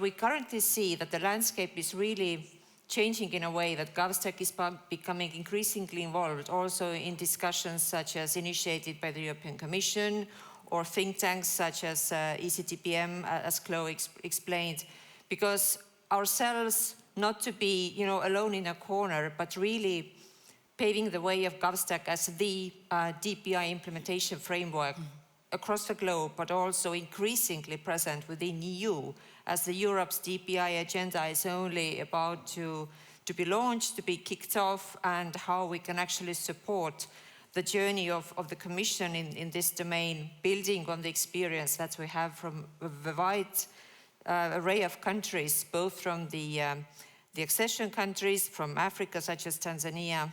we currently see that the landscape is really changing in a way that GovStack is becoming increasingly involved also in discussions such as initiated by the European Commission or think tanks such as ECDPM, as Chloe explained, because ourselves not to be alone in a corner, but really paving the way of GovStack as the DPI implementation framework across the globe, but also increasingly present within EU, as the Europe's DPI agenda is only about to be launched, to be kicked off, and how we can actually support the journey of the Commission in this domain, building on the experience that we have from a wide array of countries, both from the accession countries, from Africa, such as Tanzania.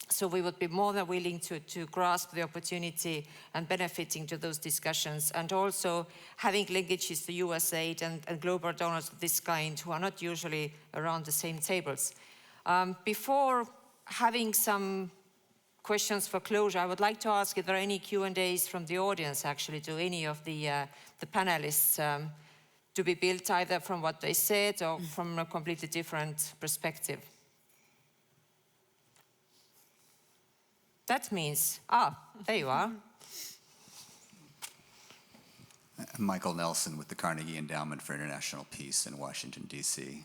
So we would be more than willing to grasp the opportunity and benefiting to those discussions, and also having linkages to USAID and global donors of this kind who are not usually around the same tables. Before having some questions for closure, I would like to ask if there are any Q&As from the audience actually to any of the panelists to be built either from what they said or from a completely different perspective. That means, there you are. I'm Michael Nelson with the Carnegie Endowment for International Peace in Washington, D.C.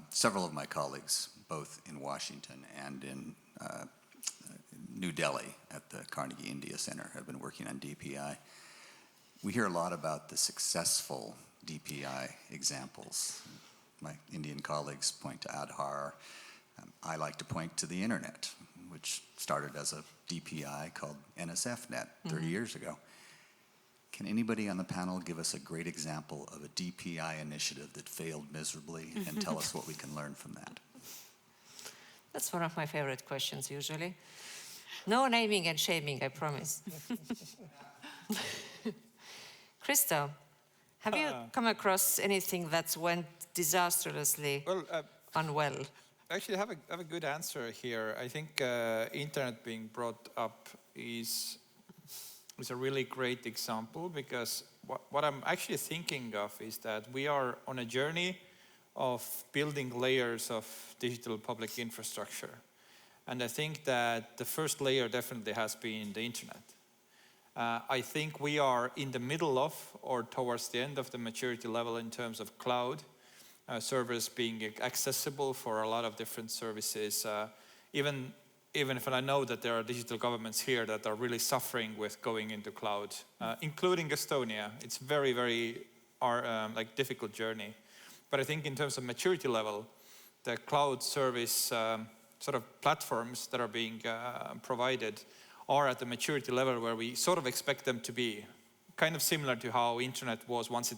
Several of my colleagues, both in Washington and in New Delhi at the Carnegie India Center, have been working on DPI. We hear a lot about the successful DPI examples. My Indian colleagues point to Aadhaar. I like to point to the internet, which started as a DPI called NSFNet 30 years ago. Can anybody on the panel give us a great example of a DPI initiative that failed miserably and tell us what we can learn from that? That's one of my favorite questions usually. No naming and shaming, I promise. Kristo, have you come across anything that went disastrously unwell? Actually, I have a good answer here. I think internet being brought up is a really great example, because what I'm actually thinking of is that we are on a journey of building layers of digital public infrastructure. And I think that the first layer definitely has been the internet. I think we are in the middle of, or towards the end of the maturity level in terms of cloud servers being accessible for a lot of different services. Even if I know that there are digital governments here that are really suffering with going into cloud, including Estonia. It's very, very difficult journey. But I think in terms of maturity level, the cloud service sort of platforms that are being provided are at the maturity level where we sort of expect them to be. Kind of similar to how internet was once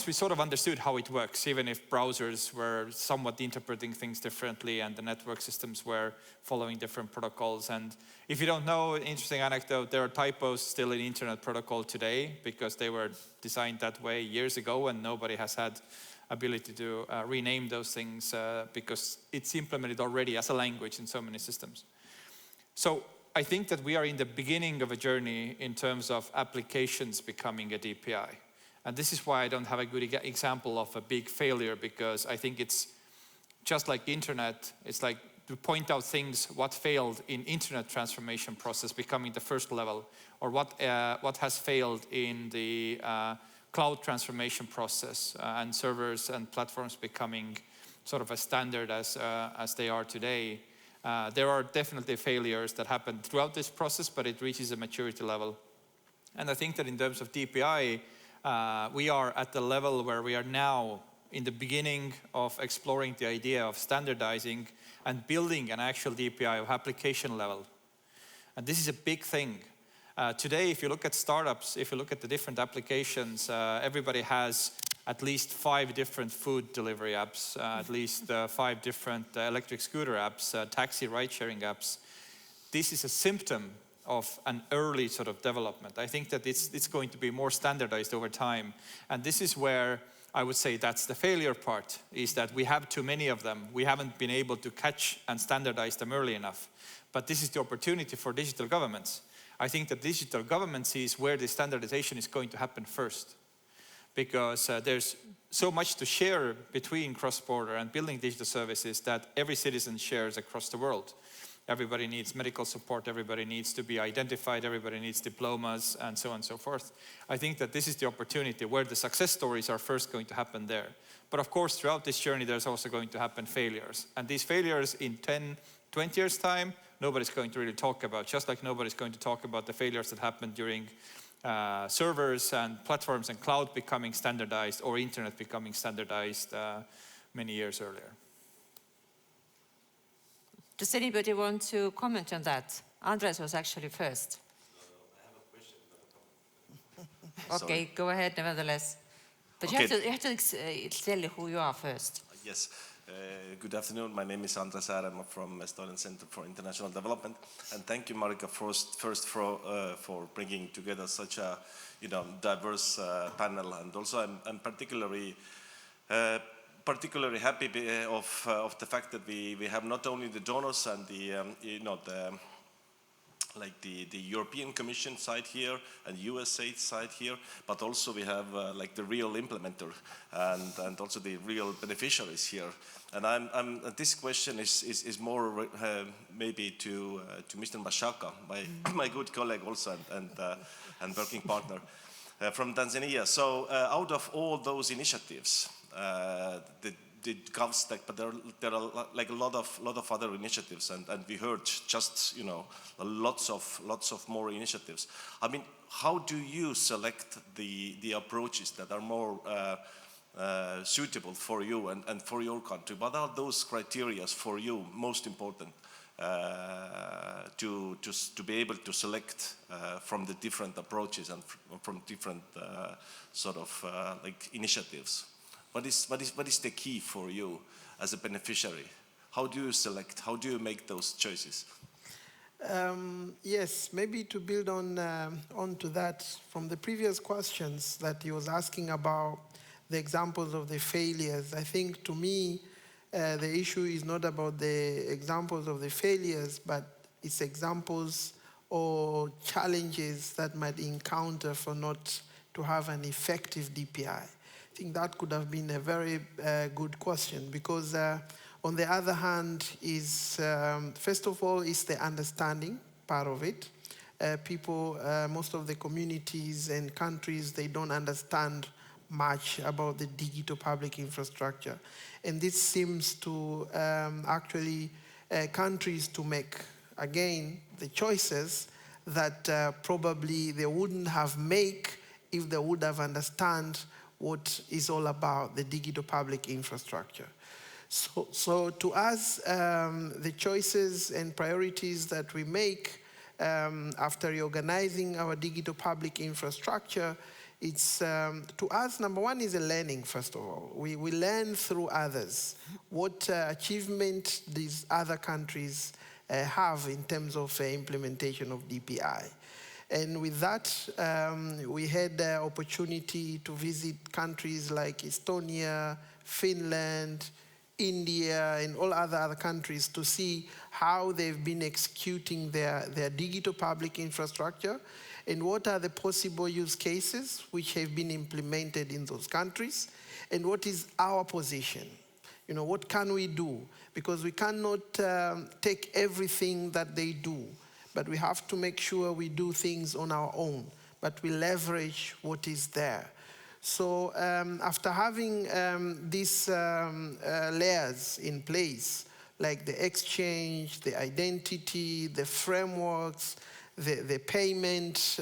we sort of understood how it works, even if browsers were somewhat interpreting things differently and the network systems were following different protocols. And if you don't know, interesting anecdote, there are typos still in internet protocol today because they were designed that way years ago and nobody has had ability to rename those things because it's implemented already as a language in so many systems. So I think that we are in the beginning of a journey in terms of applications becoming a DPI. And this is why I don't have a good example of a big failure, because I think it's just like internet. It's like to point out things, what failed in internet transformation process becoming the first level, or what has failed in the cloud transformation process and servers and platforms becoming sort of a standard as they are today. There are definitely failures that happen throughout this process, but it reaches a maturity level. And I think that in terms of DPI, we are at the level where we are now in the beginning of exploring the idea of standardizing and building an actual DPI of application level. And this is a big thing. Today, if you look at startups, if you look at the different applications, everybody has at least 5 different food delivery apps, at least 5 different electric scooter apps, taxi ride-sharing apps. This is a symptom of an early sort of development. I think that it's going to be more standardized over time. And this is where I would say that's the failure part, is that we have too many of them. We haven't been able to catch and standardize them early enough. But this is the opportunity for digital governments. I think that digital government sees where the standardization is going to happen first. Because there's so much to share between cross-border and building digital services that every citizen shares across the world. Everybody needs medical support, everybody needs to be identified, everybody needs diplomas, and so on and so forth. I think that this is the opportunity where the success stories are first going to happen there. But of course, throughout this journey, there's also going to happen failures. And these failures in 10, 20 years' time, nobody's going to really talk about, just like nobody's going to talk about the failures that happened during servers and platforms and cloud becoming standardized or internet becoming standardized many years earlier. Does anybody want to comment on that? Andres was actually first. I have a question, not a comment. Okay, go ahead nevertheless. But okay. you have to tell who you are first. Yes. Good afternoon. My name is Andres Vaher. I'm from Estonian Center for International Development. And thank you, Marika, first for bringing together such a diverse panel. And also, I'm particularly happy of the fact that we have not only the donors and the like the European Commission side here and USAID side here, but also we have like the real implementer and also the real beneficiaries here. And this question is more maybe to Mr. Mashaka, my good colleague also and working partner from Tanzania. So out of all those initiatives, the GovStack, but there are like a lot of other initiatives, and we heard just lots of more initiatives. I mean, how do you select the approaches that are more suitable for you and for your country? What are those criteria for you most important to be able to select from the different approaches and from different sort of like initiatives? What is the key for you as a beneficiary? How do you select? How do you make those choices? Yes, maybe to build onto that from the previous questions that he was asking about the examples of the failures. I think to me, the issue is not about the examples of the failures, but it's examples or challenges that might encounter for not to have an effective DPI. I think that could have been a very good question, because on the other hand is, first of all, is the understanding part of it. People, most of the communities and countries, they don't understand much about the digital public infrastructure. And this seems to actually countries to make, again, the choices that probably they wouldn't have made if they would have understand what is all about the digital public infrastructure. So to us, the choices and priorities that we make after reorganizing our digital public infrastructure, it's, to us, number one is a learning, first of all. We learn through others what achievement these other countries have in terms of implementation of DPI. And with that, we had the opportunity to visit countries like Estonia, Finland, India, and all other countries to see how they've been executing their digital public infrastructure and what are the possible use cases which have been implemented in those countries, and what is our position. You know, what can we do? Because we cannot take everything that they do, but we have to make sure we do things on our own, but we leverage what is there. So after having these layers in place, like the exchange, the identity, the frameworks, the payment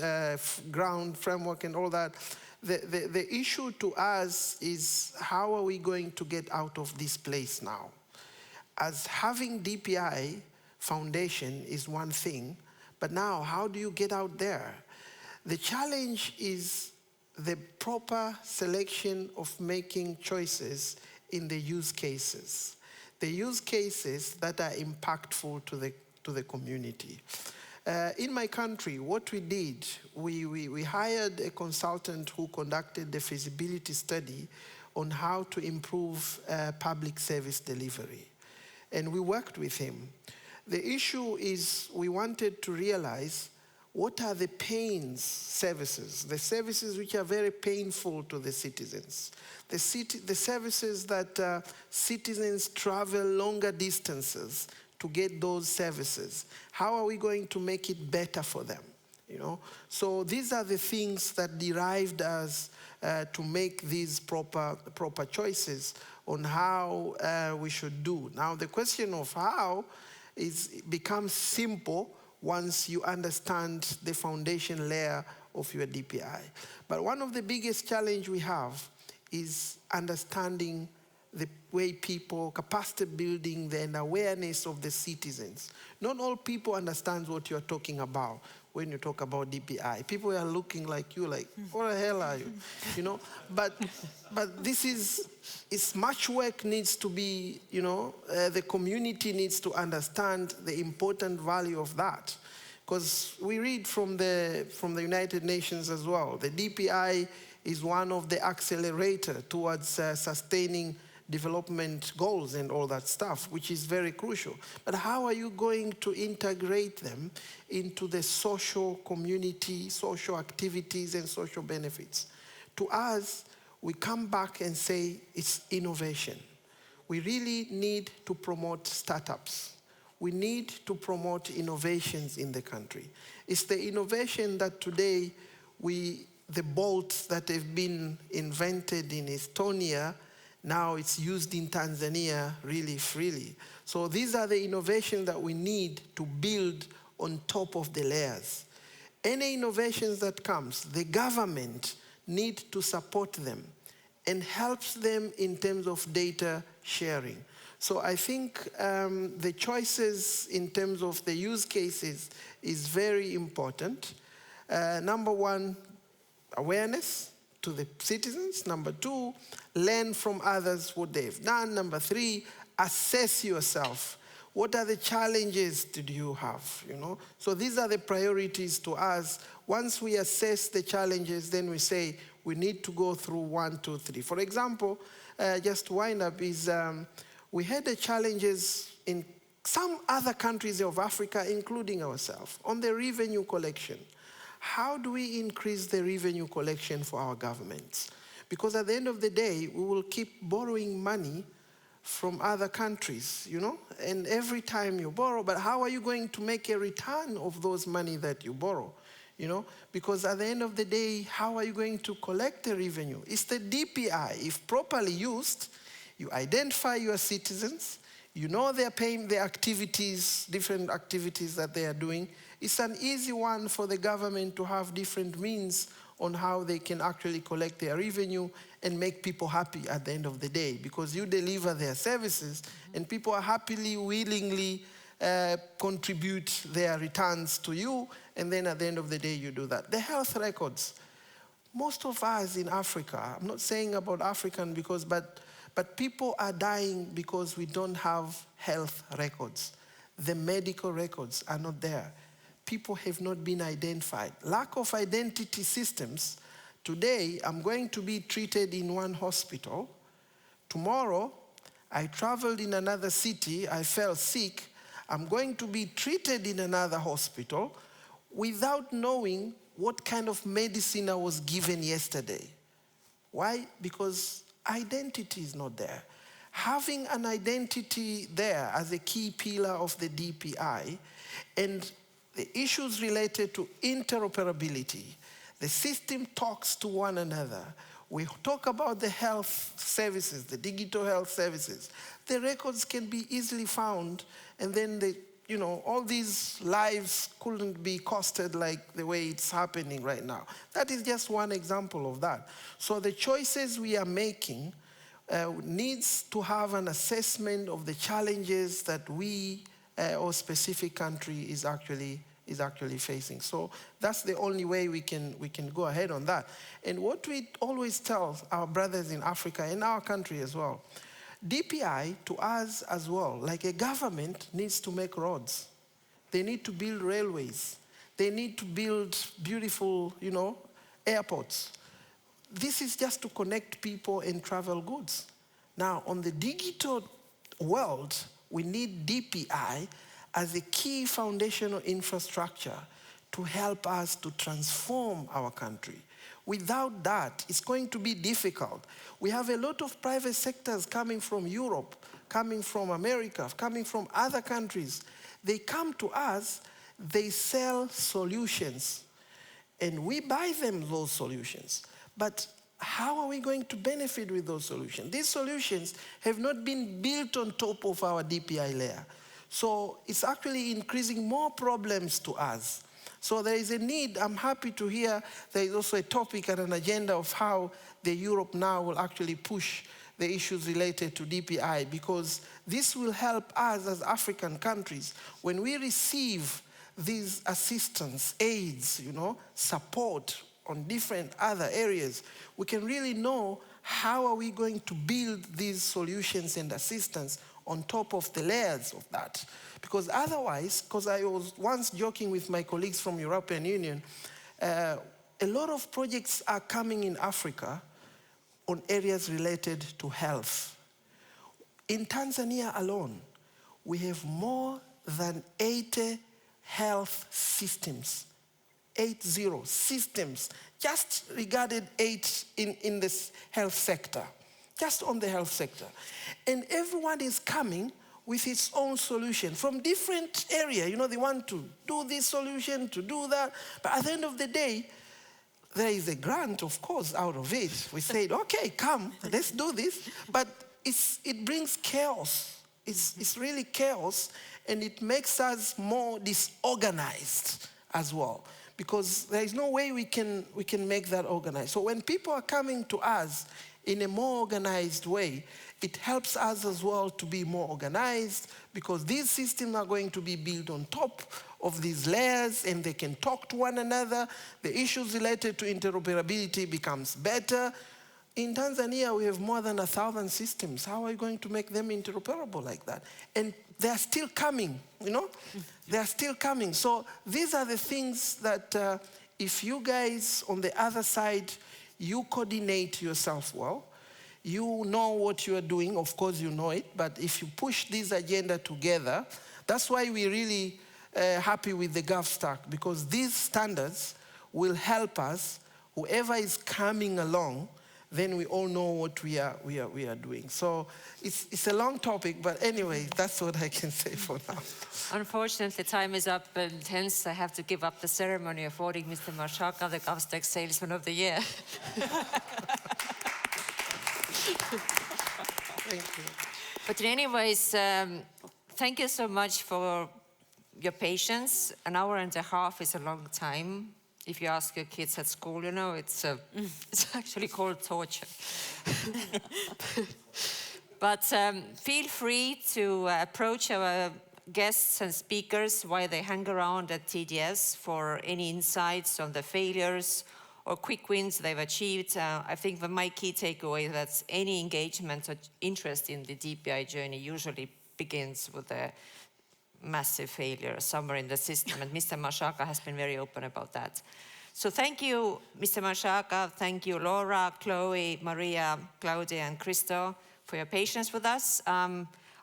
ground framework and all that, the issue to us is how are we going to get out of this place now? As having DPI foundation is one thing, but now how do you get out there? The challenge is the proper selection of making choices in the use cases. The use cases that are impactful to the community. In my country, what we did, we hired a consultant who conducted the feasibility study on how to improve public service delivery. And we worked with him. The issue is we wanted to realize what are the pains services, the services which are very painful to the citizens, the services that citizens travel longer distances to get those services. How are we going to make it better for them? You know? So these are the things that derived us to make these proper choices on how we should do. Now the question of how becomes simple once you understand the foundation layer of your DPI. But one of the biggest challenges we have is understanding the way people, capacity building, and awareness of the citizens. Not all people understand what you're talking about when you talk about DPI. People are looking like you, like, what the hell are you? You know, but this is much work needs to be, you know, the community needs to understand the important value of that. Because we read from the United Nations as well, the DPI is one of the accelerator towards sustaining development goals and all that stuff, which is very crucial. But how are you going to integrate them into the social community, social activities, and social benefits? To us, we come back and say it's innovation. We really need to promote startups. We need to promote innovations in the country. It's the innovation that today the bolts that have been invented in Estonia, now it's used in Tanzania really freely. So these are the innovations that we need to build on top of the layers. Any innovations that comes, the government need to support them and helps them in terms of data sharing. So I think the choices in terms of the use cases is very important. Number one, awareness to the citizens. Number two, learn from others what they've done. Number three, assess yourself. What are the challenges did you have? So these are the priorities to us. Once we assess the challenges, then we say we need to go through 1, 2, 3. For example, just to wind up is we had the challenges in some other countries of Africa, including ourselves, on the revenue collection. How do we increase the revenue collection for our governments? Because at the end of the day, we will keep borrowing money from other countries, and every time you borrow, but how are you going to make a return of those money that you borrow? Because at the end of the day, how are you going to collect the revenue? It's the DPI. If properly used, you identify your citizens, they're paying their activities, different activities that they are doing. It's an easy one for the government to have different means on how they can actually collect their revenue and make people happy at the end of the day, because you deliver their services and people are happily, willingly contribute their returns to you, and then at the end of the day you do that. The health records. Most of us in Africa, I'm not saying about African but people are dying because we don't have health records. The medical records are not there. People have not been identified. Lack of identity systems. Today, I'm going to be treated in one hospital. Tomorrow, I traveled in another city, I fell sick. I'm going to be treated in another hospital without knowing what kind of medicine I was given yesterday. Why? Because identity is not there. Having an identity there as a key pillar of the DPI, and the issues related to interoperability, the system talks to one another. We talk about the health services, the digital health services. The records can be easily found, and then all these lives couldn't be costed like the way it's happening right now. That is just one example of that. So the choices we are making needs to have an assessment of the challenges that we or specific country is actually facing. So that's the only way we can go ahead on that. And what we always tell our brothers in Africa, in our country as well, DPI to us as well, like a government needs to make roads. They need to build railways. They need to build beautiful, airports. This is just to connect people and travel goods. Now, on the digital world, we need DPI as a key foundational infrastructure to help us to transform our country. Without that, it's going to be difficult. We have a lot of private sectors coming from Europe, coming from America, coming from other countries. They come to us, they sell solutions, and we buy them those solutions. But how are we going to benefit with those solutions? These solutions have not been built on top of our DPI layer. So it's actually increasing more problems to us. So there is a need. I'm happy to hear there is also a topic and an agenda of how the Europe now will actually push the issues related to DPI, because this will help us as African countries when we receive these assistance, aids, support on different other areas. We can really know how are we going to build these solutions and assistance on top of the layers of that. Because otherwise, because I was once joking with my colleagues from European Union, a lot of projects are coming in Africa on areas related to health. in Tanzania alone, we have more than 80 health systems, 80 systems, just regarded 8 in this health sector, just on the health sector. And everyone is coming with its own solution from different area. You know, they want to do this solution, to do that. But at the end of the day, there is a grant, of course, out of it. We said, okay, come, let's do this. But it brings chaos. It's really chaos, and it makes us more disorganized as well, because there is no way we can make that organized. So when people are coming to us in a more organized way, it helps us as well to be more organized, because these systems are going to be built on top of these layers, and they can talk to one another. The issues related to interoperability becomes better. In Tanzania, we have more than 1,000 systems. How are you going to make them interoperable like that? And they're still coming, you know? They're still coming. So these are the things that if you guys on the other side, you coordinate yourself well, you know what you are doing, of course you know it, but if you push this agenda together, that's why we're really happy with the GovStack, because these standards will help us, whoever is coming along, then we all know what we are doing. So it's a long topic, but anyway, that's what I can say for now. Unfortunately, time is up, and hence I have to give up the ceremony of awarding Mr. Mashaka the GovStack Salesman of the Year. Thank you. But anyways, thank you so much for your patience. An hour and a half is a long time. If you ask your kids at school, you know, it's actually called torture. But feel free to approach our guests and speakers while they hang around at TDS for any insights on the failures or quick wins they've achieved. I think that my key takeaway is that any engagement or interest in the DPI journey usually begins with a massive failure somewhere in the system, and Mr. Mashaka has been very open about that. So thank you, Mr. Mashaka, thank you, Laura, Chloe, Maria, Claudia, and Kristo, for your patience with us.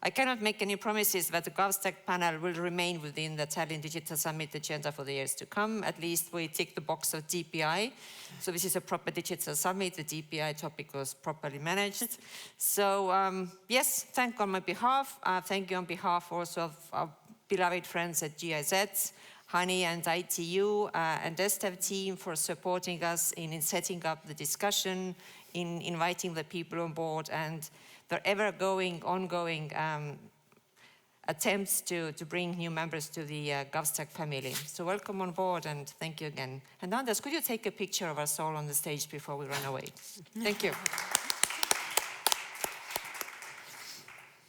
I cannot make any promises that the GovStack panel will remain within the Tallinn Digital Summit agenda for the years to come. At least we tick the box of DPI. So this is a proper digital summit. The DPI topic was properly managed. So yes, thank you on my behalf. Thank you on behalf also of our beloved friends at GIZ, Hani and ITU, and DESTEV team for supporting us in setting up the discussion, in inviting the people on board, and their ongoing attempts to bring new members to the GovStack family. So welcome on board, and thank you again. And Anders, could you take a picture of us all on the stage before we run away? Thank you.